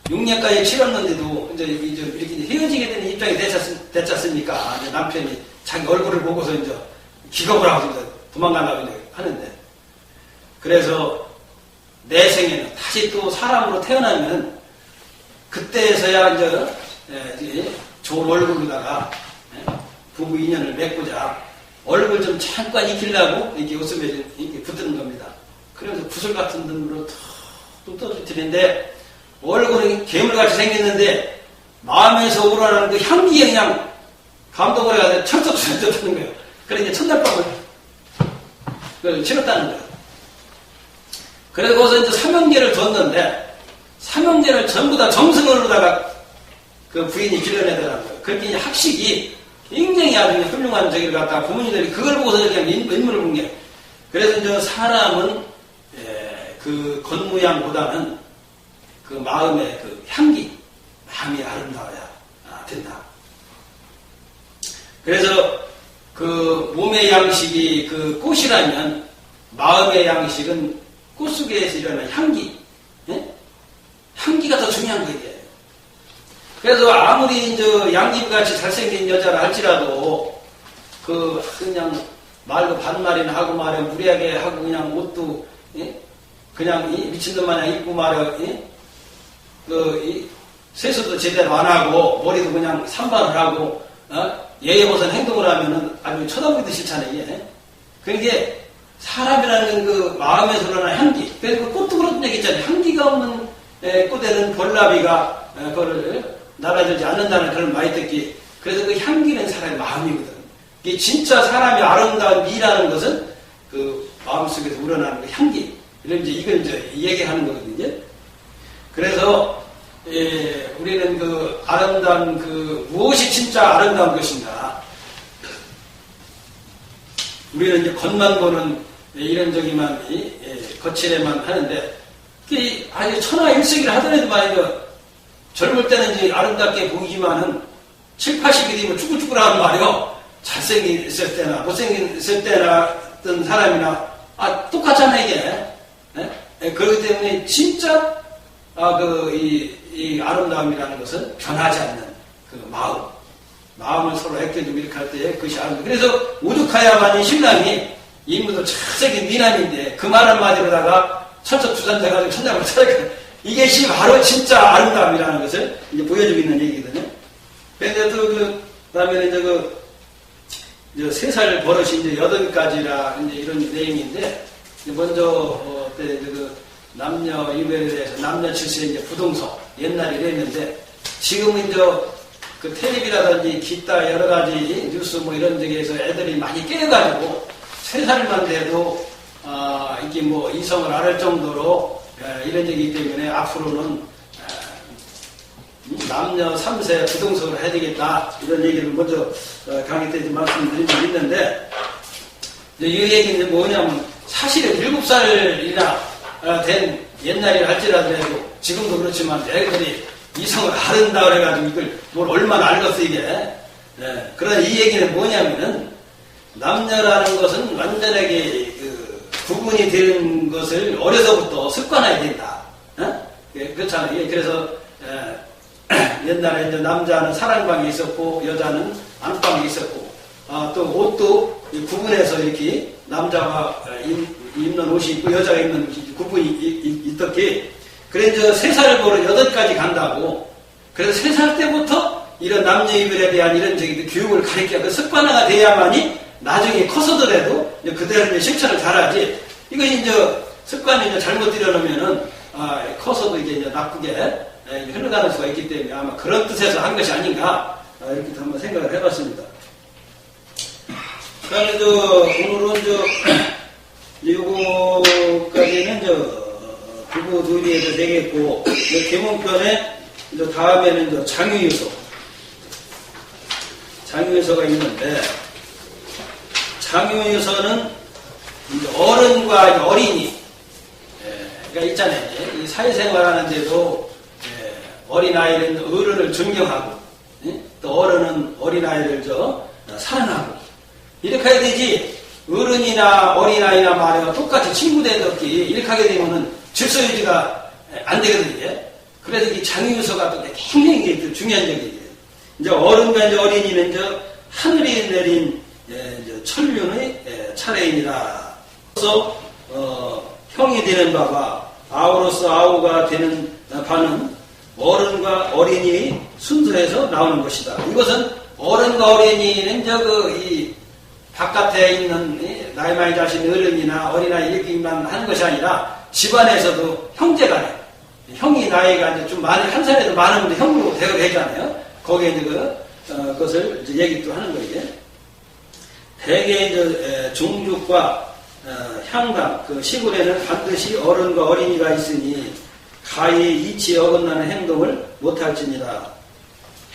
6년까지 치렀는데도 이제 이렇게 헤어지게 되는 입장이 됐지 않습니까? 이제 남편이 자기 얼굴을 보고서 이제 기겁을 하고 이제 도망가려고 하는데 그래서 내 생에는 다시 또 사람으로 태어나면 그때서야 이제 좋은 얼굴로다가 부부 인연을 맺고자 얼굴 좀 잠깐 익히려고 이렇게 웃음에 이렇게 붙드는 겁니다. 그래서 구슬 같은 눈으로 툭 떠들이는데 얼굴이 괴물같이 생겼는데 마음에서 우러나는 그 향기에 그냥 감동을 해가지고 철썩 주저졌다는 거예요. 그래서 이제 첫날 밤을 그걸 치렀다는 거예요. 그래서 거기서 이제 삼형제를 뒀는데 삼형제를 전부 다 정승으로다가 그 부인이 길러내더라고요. 그렇게 이제 학식이 굉장히 아주 훌륭한 저기를 갖다가 부모님들이 그걸 보고서 그냥 인물을 본 게. 그래서 이제 사람은 그 겉모양보다는 그 마음의 그 향기, 마음이 아름다워야 된다. 그래서 그 몸의 양식이 그 꽃이라면 마음의 양식은 꽃 속에서 일어나는 향기, 향기가 더 중요한 거예요. 그래서 아무리 양귀비같이 잘생긴 여자라 할지라도 그냥 말도 반말이나 하고 말해 무리하게 하고 그냥 옷도 그냥 미친놈 마냥 입고 말해 세수도 제대로 안 하고 머리도 그냥 산발을 하고 예의 벗은 행동을 하면은 아주 쳐다보기도 싫잖아요. 이게. 그러니까 사람이라는 그 마음에서 일어나는 향기. 그래서 그 꽃도 그런 얘기 있잖아요. 향기가 없는 꽃에는 벌나비가 그거를 날아들지 않는다는 그런 말이 듣기. 그래서 그 향기는 사람의 마음이거든. 이게 진짜 사람이 아름다운 미라는 것은 그 마음속에서 우러나는 그 향기. 이걸 이제 얘기하는 거거든요. 그래서 우리는 그 아름다운 무엇이 진짜 아름다운 것인가? 우리는 이제 겉만 보는 이런 저기만 거칠에만 하는데 아주 천하일색이라 하더라도 말이죠. 젊을 때는 이제 아름답게 보이지만은 70, 80이 되면 쭈글쭈글하는 말이요. 잘생겼을 때나 못생겼을 때나 어떤 사람이나 똑같잖아 이게. 그렇기 때문에 진짜 이 아름다움이라는 것은 변하지 않는 그 마음을 서로 애껴주고 이렇게 할 때 그것이 아름다움. 그래서 오죽하야만이 신랑이 인물도 잘생긴 미남인데 그 말 한마디로다가 철석주산돼가지고 천장을 쳐야 이것이 바로 진짜 아름다움이라는 것을 이제 보여주고 있는 얘기거든요. 그런데 또 그다음에 이제 3살 버릇이 이제 8가지라 이제 이런 내용인데 먼저 남녀 이별에 대해서 남녀 질서의 이제 부동서 옛날에 이랬는데 지금은 이제 그 텔레비라든지 기타 여러 가지 뉴스 뭐 이런 데에서 애들이 많이 깨가지고 3살만 돼도 이게 뭐 이성을 알을 정도로 이런 얘기이기 때문에 앞으로는 남녀 3세 부동석을 해야 되겠다 이런 얘기를 먼저 강의 때 말씀드린 적이 있는데 이 얘기는 뭐냐면 사실은 7살이나 된 옛날이라 할지라도 지금도 그렇지만 애들이 이성을 아른다 그래가지고 이걸 뭘 얼마나 알겠어 이게. 그러나 이 얘기는 뭐냐면은 남녀라는 것은 완전하게 구분이 되는 것을 어려서부터 습관화해야 된다. 그렇잖아요. 그래서 옛날에 이제 남자는 사랑방에 있었고 여자는 안방에 있었고 또 옷도 구분해서 이렇게 남자가 입는 옷이 있고 여자가 입는 구분이 있었기 그래서 3살을 버릇 8까지 간다고 그래서 3살 때부터 이런 남녀 이별에 대한 이런 교육을 가르쳐야 습관화가 돼야만이 나중에 커서더라도 그대로 실천을 잘하지 이거 이제 습관이 이제 잘못 들여놓으면은 커서도 이제 나쁘게 흘러가는 수가 있기 때문에 아마 그런 뜻에서 한 것이 아닌가 이렇게 한번 생각을 해봤습니다. 그래서 오늘은 요거까지는 부부 둘이에도 되겠고 계몽편에 다음에는 장유유서가 있는데 장유유서는 어른과 어린이 그러니까 있잖아요. 이 사회생활하는데도 어린아이는 어른을 존경하고 또 어른은 어린아이를 사랑하고 이렇게 해야 되지 어른이나 어린아이나 말이야 똑같이 친구 대접기 이렇게 하게 되면은 질서유지가 안 되거든요. 그래서 이 장유유서가 또 굉장히 중요한 얘기예요. 이제 어른과 이제 어린이는 하늘이 내린 천륜의 차례이니라. 그래서 형이 되는 바가 아우로서 아우가 되는 바는 어른과 어린이 순서에서 나오는 것이다. 이것은 어른과 어린이는 이 바깥에 있는 나이 많이 자신 어른이나 어린아이 이렇게만 하는 것이 아니라 집안에서도 형제간에 형이 나이가 이제 좀 많이 한 살에도 많으면 형으로 되잖아요. 거기에 이제 그것을 이제 얘기 또 하는 거예요. 대개 이제 종족과 향당 그 시골에는 반드시 어른과 어린이가 있으니 가히 이치에 어긋나는 행동을 못할지니라.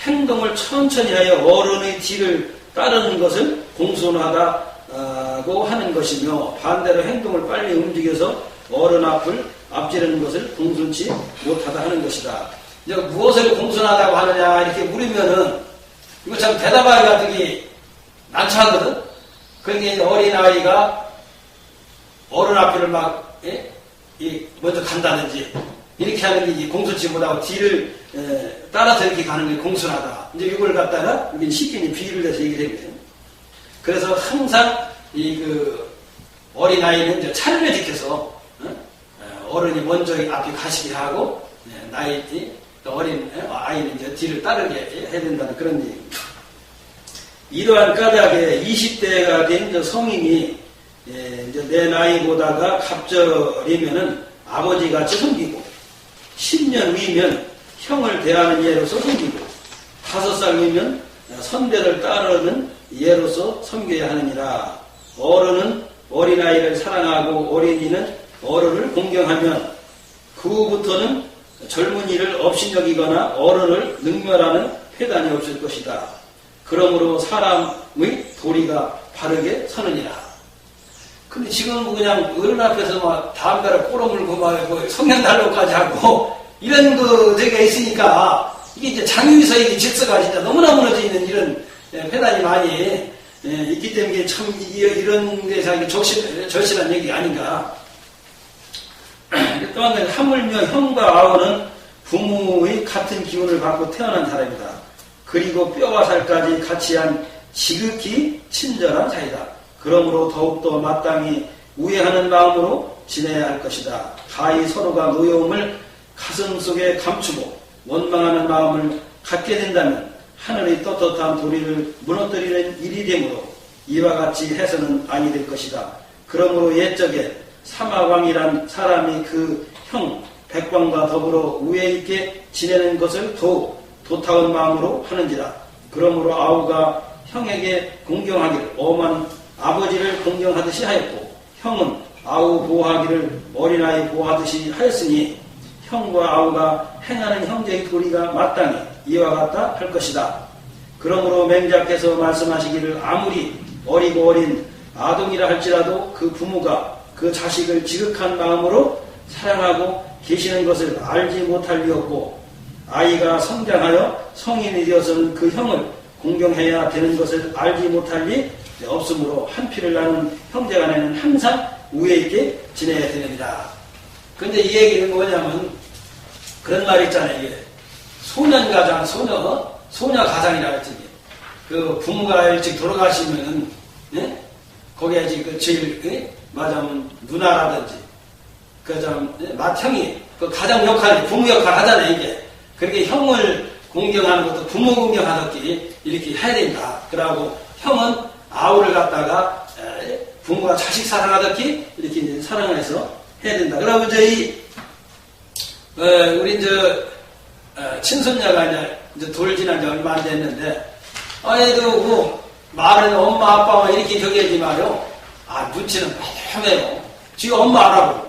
행동을 천천히 하여 어른의 뒤를 따르는 것을 공손하다고 하는 것이며 반대로 행동을 빨리 움직여서 어른 앞을 앞지르는 것을 공손치 못하다 하는 것이다. 이제 무엇을 공손하다고 하느냐 이렇게 물으면은 이거 참 대답하기가 되게 난처하거든. 그러니까 어린아이가 어른 앞을 먼저 간다든지 이렇게 하는 게 공수치 못하고 뒤를 따라서 이렇게 가는 게 공순하다. 이제 이걸 갖다가 우리는 쉽게 비유를 해서 얘기를 해요. 그래서 항상 어린아이는 이제 차례를 지켜서 어른이 먼저 앞에 가시게 하고 어린 아이는 이제 뒤를 따르게 해야 된다는 그런 얘기입니다. 이러한 까닭에 20대가 된 성인이 이제 내 나이보다가 갑절이면은 아버지같이 섬기고 10년 위면 형을 대하는 예로서 섬기고 5살 위면 선배를 따르는 예로서 섬겨야 하느니라. 어른은 어린아이를 사랑하고 어린이는 어른을 공경하면 그 후부터는 젊은이를 업신여기거나 어른을 능멸하는 회단이 없을 것이다. 그러므로 사람의 도리가 바르게 서느니라. 근데 지금 그냥 어른 앞에서 막 담배를 꼬러물고 막 성냥난로까지 하고 이런 데가 있으니까 이게 이제 장유서의 질서가 진짜 너무나 무너져 있는 이런 회단이 많이 있기 때문에 참 이런 데서 절실한 얘기 아닌가. 또 한 가지, 하물며 형과 아우는 부모의 같은 기운을 받고 태어난 사람이다. 그리고 뼈와 살까지 같이 한 지극히 친절한 사이다. 그러므로 더욱더 마땅히 우애하는 마음으로 지내야 할 것이다. 가히 서로가 노여움을 가슴속에 감추고 원망하는 마음을 갖게 된다면 하늘의 떳떳한 도리를 무너뜨리는 일이 되므로 이와 같이 해서는 아니 될 것이다. 그러므로 옛적에 사마왕이란 사람이 그 형 백광과 더불어 우애 있게 지내는 것을 더욱 도타운 마음으로 하는지라. 그러므로 아우가 형에게 공경하기를 엄한 아버지를 공경하듯이 하였고 형은 아우 보호하기를 어린아이 보호하듯이 하였으니 형과 아우가 행하는 형제의 도리가 마땅히 이와 같다 할 것이다. 그러므로 맹자께서 말씀하시기를 아무리 어리고 어린 아동이라 할지라도 그 부모가 그 자식을 지극한 마음으로 사랑하고 계시는 것을 알지 못할 리 없고 아이가 성장하여 성인이 되어서는 그 형을 공경해야 되는 것을 알지 못할 리 없으므로 한 피를 나눈 형제간에는 항상 우애 있게 지내야 되느니라. 그런데 이 얘기는 뭐냐면 그런 말이 있잖아요. 이게 소년가장, 소녀가장이라고 했더니 그 부모가 일찍 돌아가시면은 거기에 그 제일 맞으면 누나라든지 그좀 맏형이 그 가장 역할, 부모 역할 하잖아요. 이게 그렇게 형을 공경하는 것도 부모 공경하듯이 이렇게 해야 된다. 그러고 형은 아우를 갖다가 부모가 자식 사랑하듯이 이렇게 이제 사랑해서 해야 된다. 그러고 이제 우리 친손녀가 이제 돌 지난 지 얼마 안 됐는데 얘도 그 말은 엄마 아빠만 이렇게 저기하지 마요. 눈치는 매매요. 지금 엄마 알아보고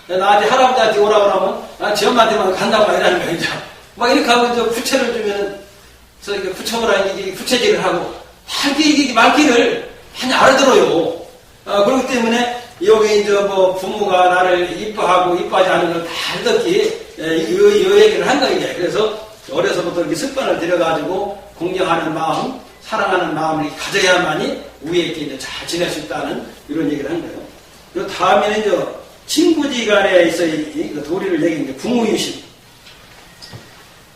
나한테 할아버지한테 오라고 하면 지 엄마한테만 간다고 이러는 거야. 이제 막 이렇게 하고 이제 부채를 주면은 부처보라 이게 부채질을 하고 이게 말귀를 많이 알아들어요. 그렇기 때문에 여기 이제 뭐 부모가 나를 이뻐하고 이뻐하지 않은 걸 다 알듯이 이 얘기를 한 거예요. 그래서 어려서부터 이렇게 습관을 들여가지고 공경하는 마음, 사랑하는 마음을 가져야만이 우애 있게 이제 잘 지낼 수 있다는 이런 얘기를 한 거예요. 그리고 다음에는 이제 친구지간에 있어 그 도리를 내긴 부모유심.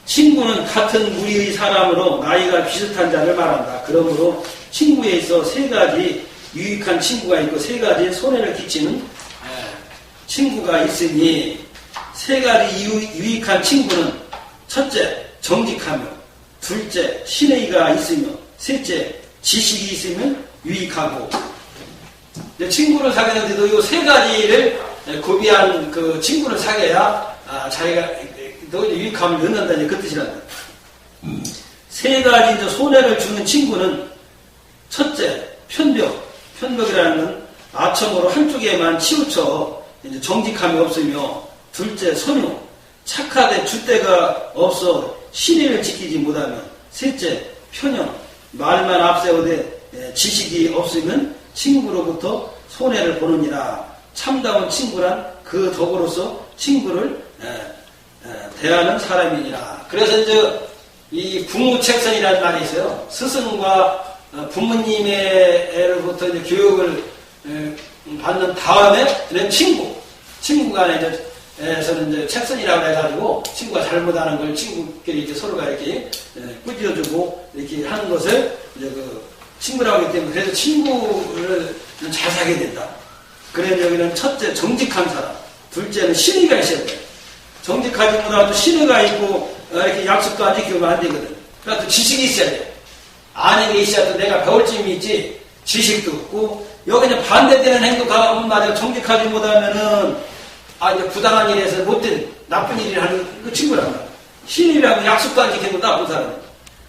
친구는 같은 무리의 사람으로 나이가 비슷한 자를 말한다. 그러므로 친구에 있어 세 가지 유익한 친구가 있고 세 가지 손해를 끼치는 친구가 있으니 세 가지 유익한 친구는 첫째 정직하며 둘째 신의가 있으며 셋째 지식이 있으면 유익하고 친구를 사귀는데도 이 세 가지를 구비한 그 친구를 사귀어야 자기가 유익함을 얻는다는 그 뜻이란다. 세 가지 이제 손해를 주는 친구는 첫째 편벽이라는 건 아첨으로 한쪽에만 치우쳐 이제 정직함이 없으며 둘째 선유 착하되 줏대가 없어 신의를 지키지 못하며 셋째 편형 말만 앞세우되 지식이 없으면 친구로부터 손해를 보느니라. 참다운 친구란 그 덕으로서 친구를 대하는 사람이니라. 그래서 이제 이 부모책선이라는 말이 있어요. 스승과 부모님의로부터 이제 교육을 받는 다음에 이런 친구 간에 이제 에서는 이제 책선이라고 해가지고 친구가 잘못하는 걸 친구끼리 이렇게 서로가 이렇게 꾸짖어주고 이렇게 하는 것을 이제 그 친구라고 하기 때문에 그래서 친구를 잘 사귀어야 된다. 그래서 여기는 첫째 정직한 사람, 둘째는 신의가 있어야 돼. 정직하지 못하고 신의가 있고 이렇게 약속도 안 지키면 안 되거든. 그러니까 또 지식이 있어야 돼. 아는 게 있어야 또 내가 배울 점이 있지. 지식도 없고 여기는 반대되는 행동하고 말이야. 정직하지 못하면은 이제 부당한 일에서 못된 나쁜 일을 하는 그 친구란 말이야. 신의라고 약속도 안 지키고 나쁜 사람.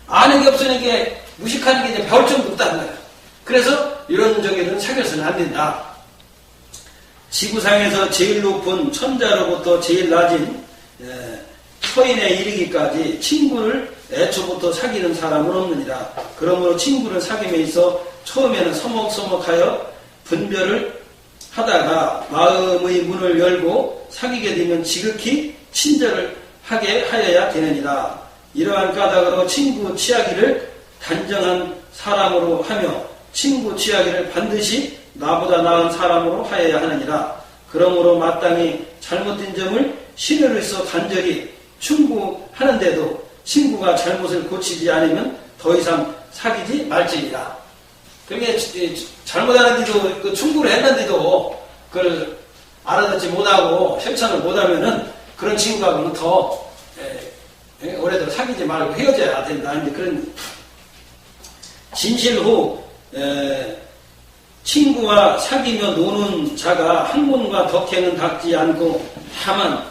아는 게 없으니까 무식하는 게 이제 배울 점도 없다는 거야. 그래서 이런 적에는 사귀어서는 안 된다. 지구상에서 제일 높은 천자로부터 제일 낮은 서인에 이르기까지 친구를 애초부터 사귀는 사람은 없느니라. 그러므로 친구를 사귐에 있어 처음에는 서먹서먹하여 분별을 하다가 마음의 문을 열고 사귀게 되면 지극히 친절을 하게 하여야 되느니라. 이러한 까닭으로 친구 취하기를 단정한 사람으로 하며 친구 취하기를 반드시 나보다 나은 사람으로 하여야 하느니라. 그러므로 마땅히 잘못된 점을 신뢰로서 간절히 충고하는데도 친구가 잘못을 고치지 않으면 더 이상 사귀지 말지니라. 그게 잘못하는데도 그 충고를 했는데도 그걸 알아듣지 못하고 실천을 못하면은 그런 친구하고는 더 오래도록 사귀지 말고 헤어져야 된다. 이제 그런 진실 후 친구와 사귀며 노는 자가 학문과 덕행은 닦지 않고 다만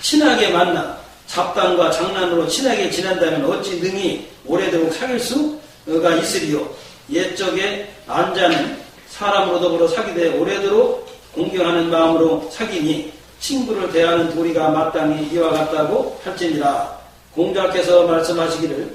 친하게 만나 잡담과 장난으로 친하게 지낸다면 어찌 능히 오래도록 사귈 수가 있으리요. 옛적에 안자는 사람으로 더불어 사귀되 오래도록 공경하는 마음으로 사귀니 친구를 대하는 도리가 마땅히 이와 같다고 할지니라. 공자께서 말씀하시기를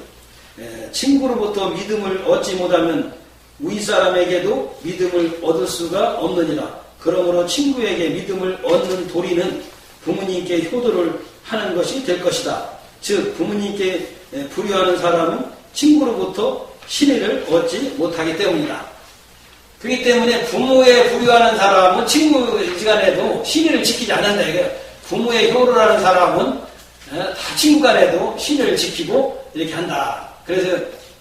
친구로부터 믿음을 얻지 못하면 윗사람에게도 믿음을 얻을 수가 없느니라. 그러므로 친구에게 믿음을 얻는 도리는 부모님께 효도를 하는 것이 될 것이다. 즉 부모님께 불효하는 사람은 친구로부터 신의를 얻지 못하기 때문이다. 그렇기 때문에 부모에 불효하는 사람은 친구간에도 신의를 지키지 않는다. 부모의 효를 하는 사람은 다 친구간에도 신의를 지키고 이렇게 한다. 그래서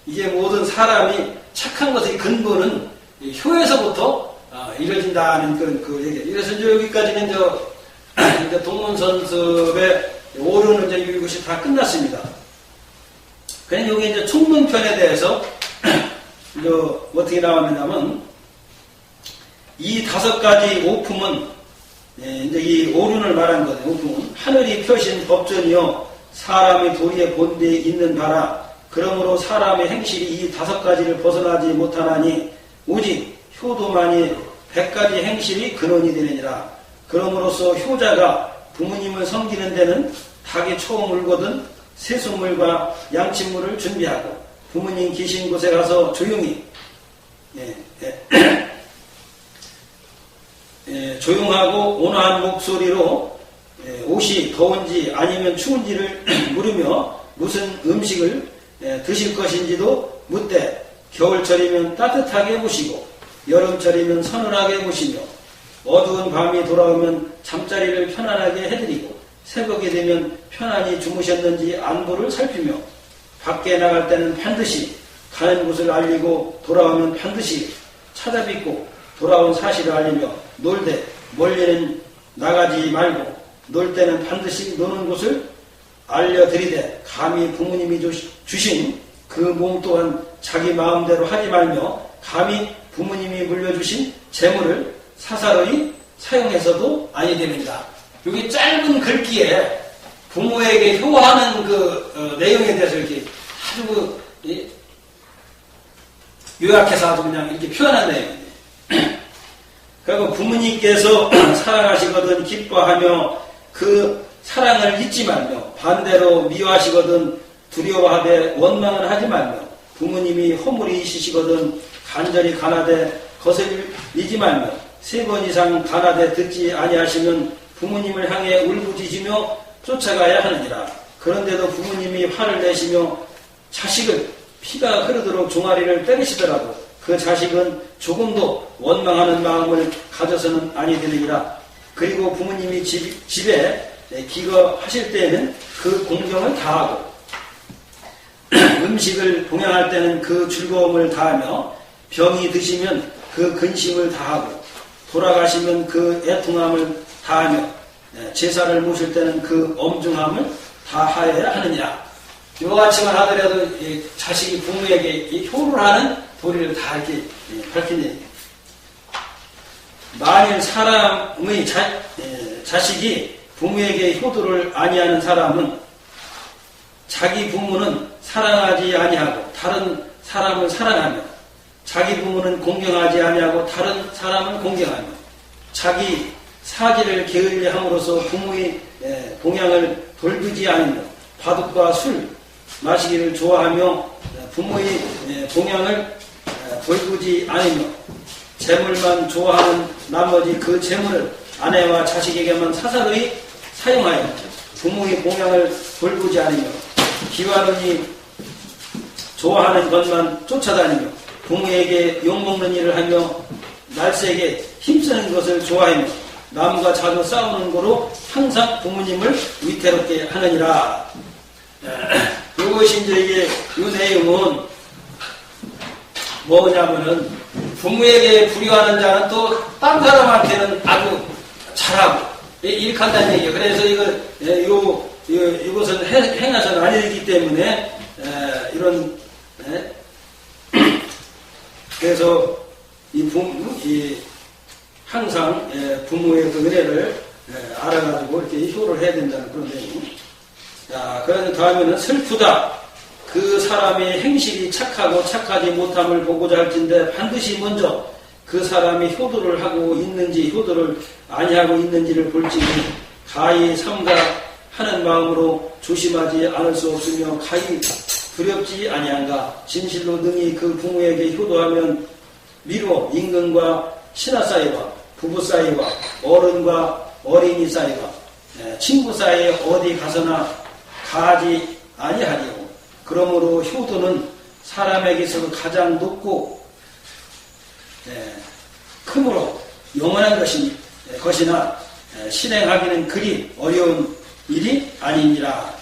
이게 모든 사람이 착한 것의 근본은 효에서부터 이루어진다는 그런 그 얘기. 그래서 이제 여기까지는 이제 동문선습의 오류는 이제 이것이 다 끝났습니다. 그냥 여기 이제 총문편에 대해서 이제 어떻게 나왔냐면 이 5가지 오품은 이제 이 오륜을 말한 거예요. 오품은 하늘이 펴신 법전이요 사람의 도리의 본대에 있는 바라. 그러므로 사람의 행실이 이 5가지를 벗어나지 못하나니 오직 효도만이 100가지 행실이 근원이 되느니라. 그러므로서 효자가 부모님을 섬기는 데는 닭이 처음 울거든 세숫물과 양침물을 준비하고 부모님 계신 곳에 가서 조용히 조용하고 온화한 목소리로 옷이 더운지 아니면 추운지를 물으며 무슨 음식을 드실 것인지도 묻되 겨울철이면 따뜻하게 모시고 여름철이면 서늘하게 모시며 어두운 밤이 돌아오면 잠자리를 편안하게 해드리고 새벽이 되면 편안히 주무셨는지 안부를 살피며 밖에 나갈 때는 반드시 가는 곳을 알리고 돌아오면 반드시 찾아뵙고 돌아온 사실을 알리며 놀되 멀리는 나가지 말고 놀 때는 반드시 노는 곳을 알려드리되 감히 부모님이 주신 그 몸 또한 자기 마음대로 하지 말며 감히 부모님이 물려주신 재물을 사사로이 사용해서도 아니 됩니다. 여기 짧은 글귀에 부모에게 효하는 그 내용에 대해서 이렇게 아주 요약해서 아주 그냥 이렇게 표현한 내용입니다. 그리고 부모님께서 사랑하시거든 기뻐하며 그 사랑을 잊지 말며 반대로 미워하시거든 두려워하되 원망을 하지 말며 부모님이 허물이 있으시거든 간절히 가나되 거슬리지 말며 3번 이상 가나되 듣지 아니하시면 부모님을 향해 울부짖으며 쫓아가야 하느니라. 그런데도 부모님이 화를 내시며 자식을 피가 흐르도록 종아리를 때리시더라도 그 자식은 조금도 원망하는 마음을 가져서는 아니 되느니라. 그리고 부모님이 집에 기거하실 때에는 그 공경을 다하고 음식을 봉양할 때는 그 즐거움을 다하며 병이 드시면 그 근심을 다하고 돌아가시면 그 애통함을 다하며 제사를 모실 때는 그 엄중함을 다하여야 하느니라. 이와 같이만 하더라도 자식이 부모에게 효를 하는 도리를 다 이렇게 밝힌 얘기예요. 만일 사람의 자식이 부모에게 효도를 아니하는 사람은 자기 부모는 사랑하지 아니하고 다른 사람을 사랑하며 자기 부모는 공경하지 아니하고 다른 사람을 공경하며 자기 사지를 게을리함으로써 부모의 봉양을 돌보지 않으며 바둑과 술 마시기를 좋아하며 부모의 봉양을 돌보지 않으며 재물만 좋아하는 나머지 그 재물을 아내와 자식에게만 사사로이 사용하여 부모의 봉양을 돌보지 않으며 기와론이 좋아하는 것만 쫓아다니며 부모에게 욕먹는 일을 하며 날쌔게 힘쓰는 것을 좋아하며 남과 자주 싸우는 거로 항상 부모님을 위태롭게 하느니라. 이것이 이제 이게 이 내용은 뭐냐면은 부모에게 불효하는 자는 또 딴 사람한테는 아주 잘하고 일한다는 얘기예요. 그래서 이것은 행하서는 안 되기 때문에 이런 그래서 항상 부모의 그 은혜를 알아가지고 이렇게 효를 해야 된다는 그런 내용. 자, 그래서 다음에는 슬프다. 그 사람의 행실이 착하고 착하지 못함을 보고자 할진대 반드시 먼저 그 사람이 효도를 하고 있는지 효도를 아니하고 있는지를 볼지니 가히 삼가하는 마음으로 조심하지 않을 수 없으며 가히 두렵지 아니한가. 진실로 능히 그 부모에게 효도하면 미로 임금과 신하 사이와 부부 사이와 어른과 어린이 사이와 친구 사이에 어디 가서나 가지 아니하리요. 그러므로 효도는 사람에게서 가장 높고 크므로 영원한 것이나 실행하기는 그리 어려운 일이 아니니라.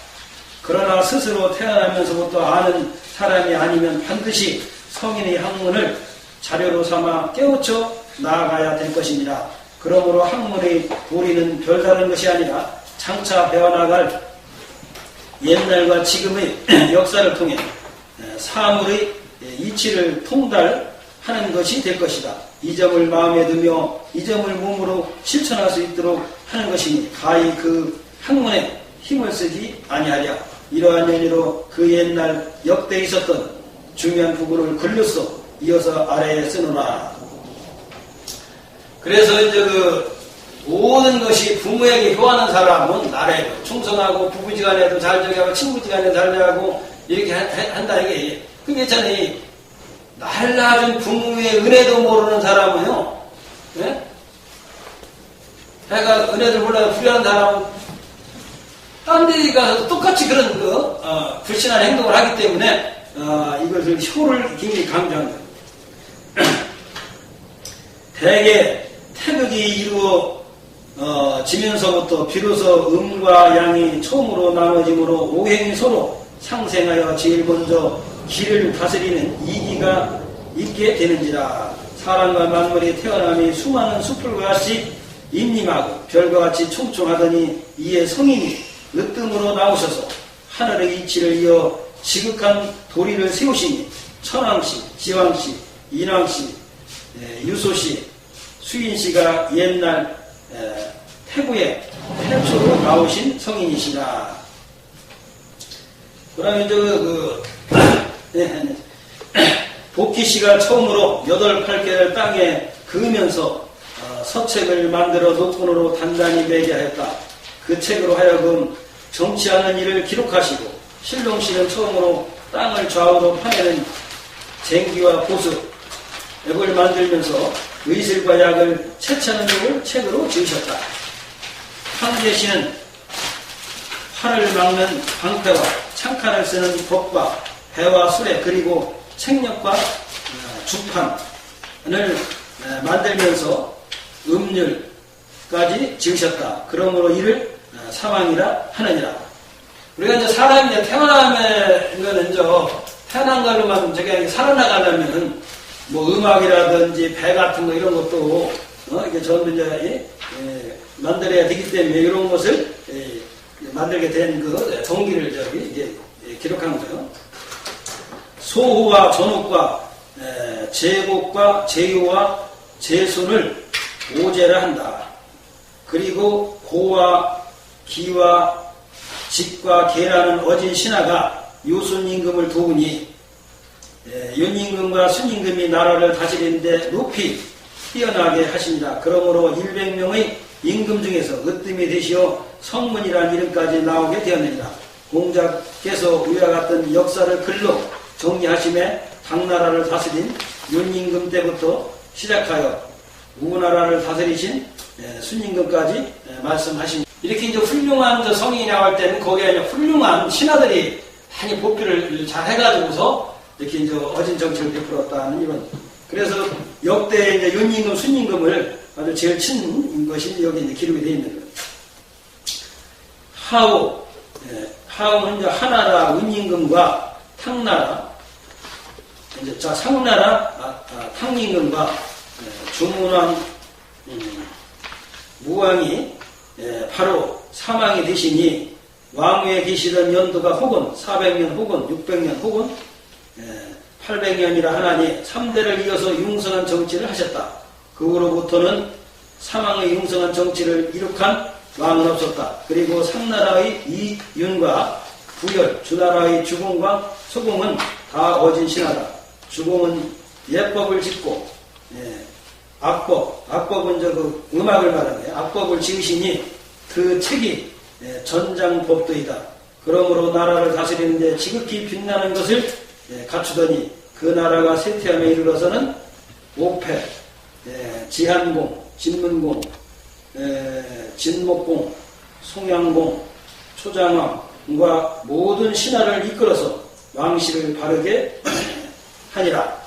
그러나 스스로 태어나면서부터 아는 사람이 아니면 반드시 성인의 학문을 자료로 삼아 깨우쳐 나아가야 될 것입니다. 그러므로 학문의 도리는 별다른 것이 아니라 장차 배워나갈 옛날과 지금의 역사를 통해 사물의 이치를 통달하는 것이 될 것이다. 이 점을 마음에 두며 이 점을 몸으로 실천할 수 있도록 하는 것이니 가히 그 학문에 힘을 쓰지 아니하랴. 이러한 연유로 그 옛날 역대에 있었던 중요한 부분을 글로써 이어서 아래에 쓰노라. 그래서 이제 모든 것이 부모에게 효하는 사람은 나라에도 충성하고 부부지간에도 잘 저기하고 친구지간에도 잘 저기하고 이렇게 한다 이게. 그게 있잖아요. 날 낳아준 부모의 은혜도 모르는 사람은요. 예? 내가 은혜를 몰라서 불효하는 사람은 딴 데 가서 똑같이 그런 불신한 행동을 하기 때문에 이것을 효를 굉장히 강조한 거예요. 대개 태극이 이루어지면서부터 비로소 음과 양이 처음으로 나눠짐으로 오행이 서로 상생하여 제일 먼저 길을 다스리는 이기가 있게 되는지라. 사람과 만물이 태어남이 수많은 숲들과 같이 임림하고 별과 같이 총총하더니 이에 성인이 으뜸으로 나오셔서 하늘의 이치를 이어 지극한 도리를 세우시니 천왕씨, 지왕씨, 인왕씨, 유소씨, 수인씨가 옛날 태구의 태초로 나오신 성인이시라. 그러면 복희씨가 처음으로 8개를 땅에 그으면서 서책을 만들어 녹분으로 단단히 매게 하였다. 그 책으로 하여금 정치하는 일을 기록하시고 신롱씨는 처음으로 땅을 좌우로 파내는 쟁기와 보습을 만들면서 의술과 약을 채취하는 일을 책으로 지으셨다. 황제씨는 활을 막는 방패와 창칼을 쓰는 법과 배와 수레 그리고 책력과 주판을 만들면서 음률까지 지으셨다. 그러므로 이를 사망이라 하느니라. 우리가 이제 사람이 태어나면 태어난 걸로만 저게 살아나가려면 뭐 음악이라든지 배 같은 거 이런 것도 이게 전부 이제 만들어야 되기 때문에 이런 것을 만들게 된 그 동기를 이제 기록한 거예요. 소호와 전옥과 제곡과 제유와 제순을 오제라 한다. 그리고 고와 기와 직과 계라는 어진 신하가 유순임금을 도우니 윤임금과 순임금이 나라를 다스리는데 높이 뛰어나게 하십니다. 그러므로 100명의 임금 중에서 으뜸이 되시어 성문이라는 이름까지 나오게 되었느니라. 공자께서 위와 같은 역사를 글로 정리하심에 당나라를 다스린 윤임금 때부터 시작하여 우나라를 다스리신 순임금까지 말씀하십니다. 이렇게 이제 훌륭한 성인이 나올 때는 거기에 이제 훌륭한 신하들이 많이 복귀를 잘 해가지고서 이렇게 이제 어진 정치를 베풀었다는 이런. 그래서 역대 이제 윤임금, 순임금을 아주 제일 친 것이 여기 이제 기록이 되어 있는 거예요. 하우는 이제 하나라, 윤임금과 탕나라, 이제 상나라, 탕임금과 주문왕 무왕이 바로 사망이 되시니 왕위에 계시던 연도가 혹은 400년 혹은 600년 혹은 800년이라 하나니 3대를 이어서 융성한 정치를 하셨다. 그 후로부터는 사망의 융성한 정치를 이룩한 왕은 없었다. 그리고 상나라의 이윤과 부열, 주나라의 주공과 소공은 다 어진 신하다. 주공은 예법을 짓고 악법은 그 음악을 말하네요. 악법을 지으시니 그 책이 전장법도이다. 그러므로 나라를 다스리는데 지극히 빛나는 것을 갖추더니 그 나라가 쇠퇴함에 이르러서는 옥패, 지한공, 진문공, 진목공, 송양공, 초장왕과 모든 신하를 이끌어서 왕실을 바르게 하니라.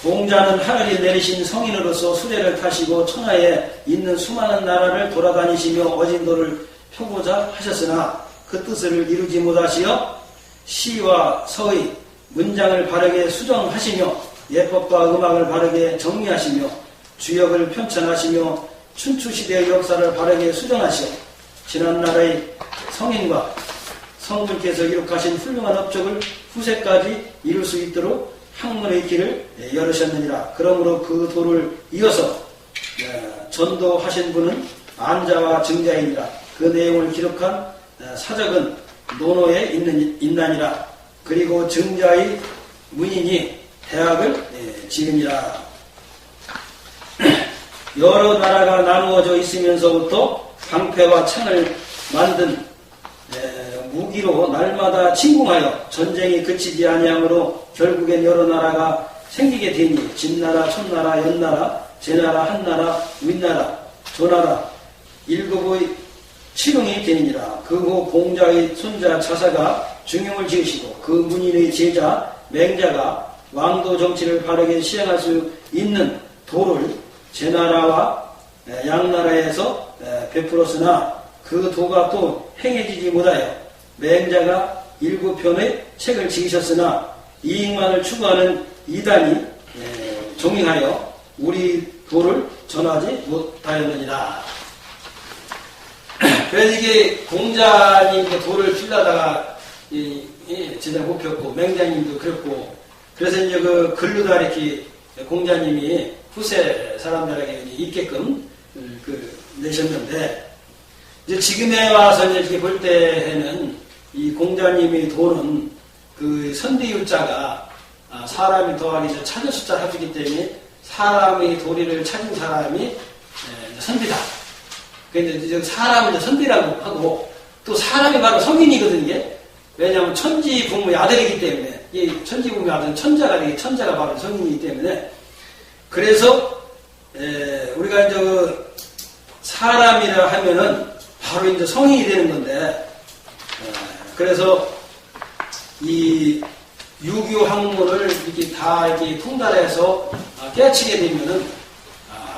공자는 하늘이 내리신 성인으로서 수레를 타시고 천하에 있는 수많은 나라를 돌아다니시며 어진도를 펴고자 하셨으나 그 뜻을 이루지 못하시어 시와 서의 문장을 바르게 수정하시며 예법과 음악을 바르게 정리하시며 주역을 편찬하시며 춘추시대의 역사를 바르게 수정하시어 지난나라의 성인과 성분께서 이룩하신 훌륭한 업적을 후세까지 이룰 수 있도록 학문의 길을 열으셨느니라. 그러므로 그 도를 이어서 전도하신 분은 안자와 증자이니라. 그 내용을 기록한 사적은 논어에 있나니라. 그리고 증자의 문인이 대학을 지으니라. 여러 나라가 나누어져 있으면서부터 방패와 창을 만든 무기로 날마다 침공하여 전쟁이 그치지 아니하므로 결국엔 여러 나라가 생기게 되니 진나라, 천나라, 연나라, 제나라, 한나라, 윗나라, 조나라 일곱의 칠흥이 되니라. 그 후 공자의 손자 자사가 중용을 지으시고 그 문인의 제자 맹자가 왕도 정치를 바르게 시행할 수 있는 도를 제나라와 양나라에서 베풀었으나 그 도가 또 행해지지 못하여 맹자가 7편의 책을 지으셨으나 이익만을 추구하는 이단이 종행하여 우리 도를 전하지 못하였느니라. 그래서 이게 공자님도 도를 필라다가 제대로 못 폈고 맹자님도 그랬고 그래서 이제 그 글로다 이렇게 공자님이 후세 사람들에게 있게끔 내셨는데 이제 지금에 와서 이렇게 볼 때에는 이 공자님의 도는 그 선대유자가 사람이 더하기 전 찾은 숫자를 합치기 때문에 사람의 도리를 찾은 사람이 선비다. 근데 이제 사람을 이제 선비라고 하고 또 사람이 바로 성인이거든요. 이게. 왜냐하면 천지 부모의 아들이기 때문에 이 천지 부모의 아들은 천자가 바로 성인이기 때문에 그래서 우리가 이제 그 사람이라 하면은 바로 이제 성인이 되는 건데 그래서 이 유교 학문을 이렇게 다 이렇게 통달해서 깨치게 되면은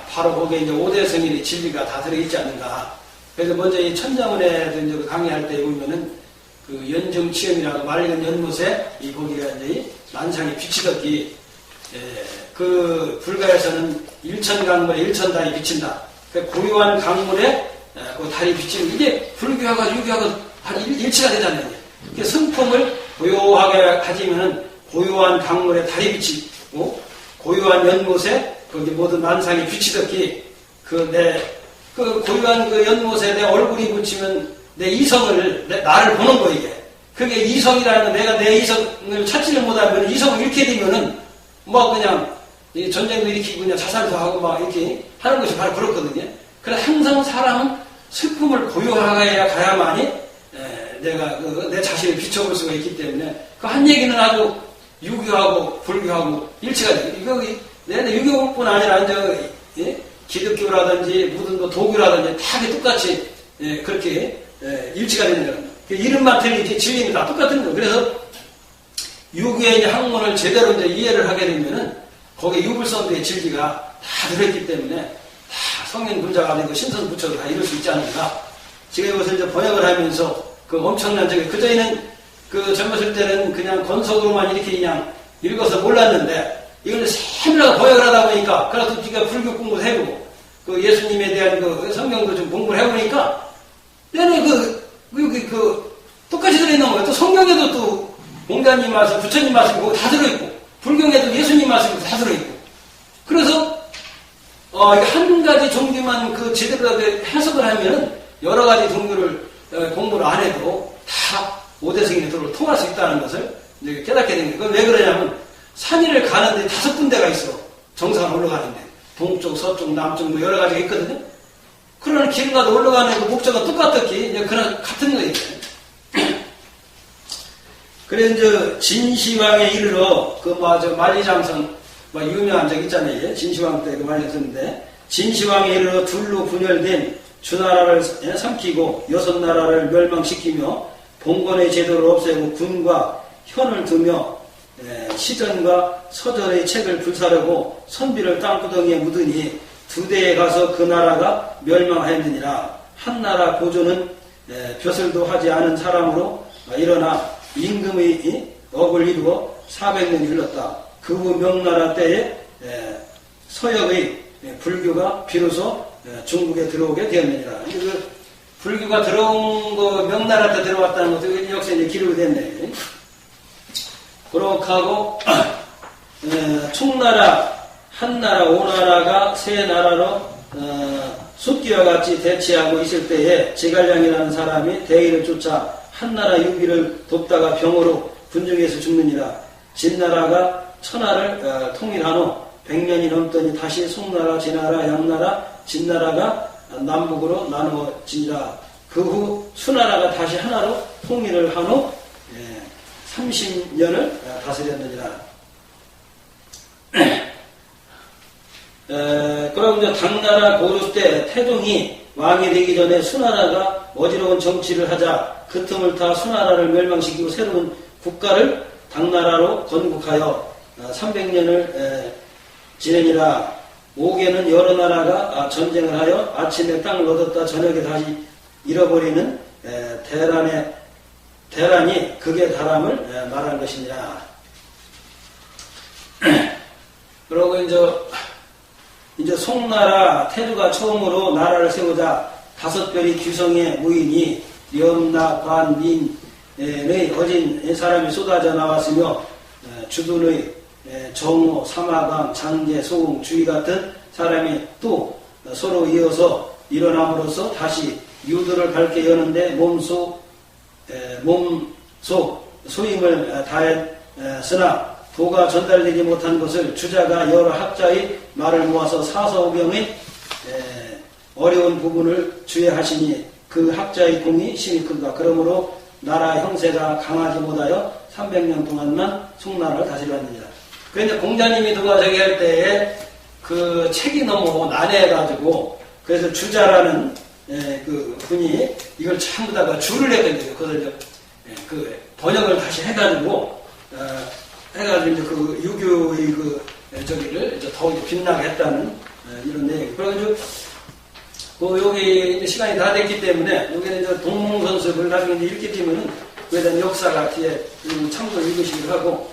바로 거기에 이제 5대 성인의 진리가 다 들어있지 않는가 그래서 먼저 이 천자문에도 이제 그 강의할 때 보면은 그 연정치엄이라고 맑은 연못에 이 거기가 이제 만상이 비치듯이 그 불가에서는 일천강물에 일천달이 비친다. 그 고요한 강물에 그 달이 비치는 이게 불교하고 유교하고 일치가 되잖아요. 그 성품을 고요하게 가지면은 고요한 강물에 달이 비치고 고요한 연못에 거기 모든 만상이 비치듯이 그 고요한 그 연못에 내 얼굴이 비치면 내 이성을 나를 보는 거 이게. 그게 이성이라는 건 내가 내 이성을 찾지를 못하면 이성을 잃게 되면은 뭐 그냥 이 전쟁도 일으키고 그냥 자살도 하고 막 이렇게 하는 것이 바로 그렇거든요. 그래서 항상 사람은 슬픔을 고요하게 가야만이 내가 내 자신을 비춰볼 수가 있기 때문에 그 한 얘기는 아주 유교하고 불교하고 일치가 돼요. 이거 내 유교뿐 아니라 이제 기독교라든지 무슨 뭐 도교라든지 다 똑같이 그렇게 일치가 되는 거예요. 이름만 틀리지 진리는 다 똑같은 거예요. 그래서 유교의 이제 학문을 제대로 이제 이해를 하게 되면은 거기에 유불선대의 진리가 다 들어있기 때문에 다 성인 분자가 되고 신선 부처도 다 이룰 수 있지 않는가. 지금 이것을 이제 번역을 하면서 그 엄청난 그전에는 그 젊었을 때는 그냥 건석으로만 이렇게 그냥 읽어서 몰랐는데 이걸 세밀하게 번역을 하다 보니까 그래서 네가 불교 공부도 해보고 그 예수님에 대한 그 성경도 좀 공부를 해보니까 내내 똑같이 들어있는 거예요. 또 성경에도 또 공자님 말씀, 부처님 말씀 그거 다 들어있고 불경에도 예수님 말씀 다 들어있고 그래서 한 가지 종교만 그 제대로 해석을 하면은 여러 가지 종교를 공부를 안 해도 다 오대승인에 통할 수 있다는 것을 이제 깨닫게 된 거예요. 그건 왜 그러냐면 산 위를 가는데 5군데가 있어. 정상을 올라가는데 동쪽, 서쪽, 남쪽 뭐 여러 가지가 있거든요. 그러는 길 가도 올라가는 그 목적은 똑같았기 이제 그런 같은 거예요. 그래서 이제 진시황에 이르러 만리장성 유명한 적 있잖아요. 진시황 때 그 만리장성인데 진시황에 이르러 둘로 분열된 주나라를 삼키고 6나라를 멸망시키며 봉건의 제도를 없애고 군과 현을 두며 시전과 서전의 책을 불사르고 선비를 땅구덩이에 묻으니 2대에 가서 그 나라가 멸망하였느니라. 한 나라 고조는 벼슬도 하지 않은 사람으로 일어나 임금의 업을 이루어 400년이 흘렀다. 그 후 명나라 때에 서역의 불교가 비로소 중국에 들어오게 되었느니라. 그 불교가 들어온 거 명나라 때 들어왔다는 것도 역시 이제 기록이 됐네. 그렇게 하고 총나라, 한나라, 오나라가 세 나라로 숫기와 같이 대치하고 있을 때에 제갈량이라는 사람이 대의를 쫓아 한나라 유비를 돕다가 병으로 군중에서 죽느니라. 진나라가 천하를 통일한 후 100년이 넘더니 다시 송나라, 진나라, 양나라, 진나라가 남북으로 나누어지니라. 그 후 수나라가 다시 하나로 통일을 한 후 30년을 다스렸느니라. 그럼 이제 당나라 고조 때 태종이 왕이 되기 전에 수나라가 어지러운 정치를 하자 그 틈을 타 수나라를 멸망시키고 새로운 국가를 당나라로 건국하여 300년을 지내니라. 옥에는 여러 나라가 전쟁을 하여 아침에 땅을 얻었다 저녁에 다시 잃어버리는 대란이 극에 달함을 말한 것이니라. 그러고 이제 송나라 태조가 처음으로 나라를 세우자 5별이 규성에 모이니 염나 관 민의 어진 사람이 쏟아져 나왔으며 주둔의 정호, 사마강, 장제, 소웅, 주의 같은 사람이 또 서로 이어서 일어남으로써 다시 유도를 밝게 여는데 몸속 소임을 다했으나 도가 전달되지 못한 것을 주자가 여러 학자의 말을 모아서 사서오경의 어려운 부분을 주의하시니 그 학자의 공이 심히 크다. 그러므로 나라 형세가 강하지 못하여 300년 동안만 송나라를 다스려왔느니라. 그런데 공자님이 누가 저기 할 때에 그 책이 너무 난해해가지고 그래서 주자라는 그 분이 이걸 전부 다 줄을 내거든요. 그래서 그 번역을 다시 해가지고 이제 그 유교의 그 저기를 이제 더 빛나게 했다는 이런 내용. 그래가지고 여기 이제 시간이 다 됐기 때문에 여기는 이제 동몽선습을 나중에 이제 읽게 되면은 그에 대한 역사가 뒤에 참고를 읽으시기로 하고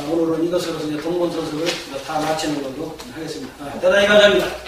오늘은 이것으로 이제 동문선습을 다 마치는 걸로 하겠습니다. 대단히 감사합니다.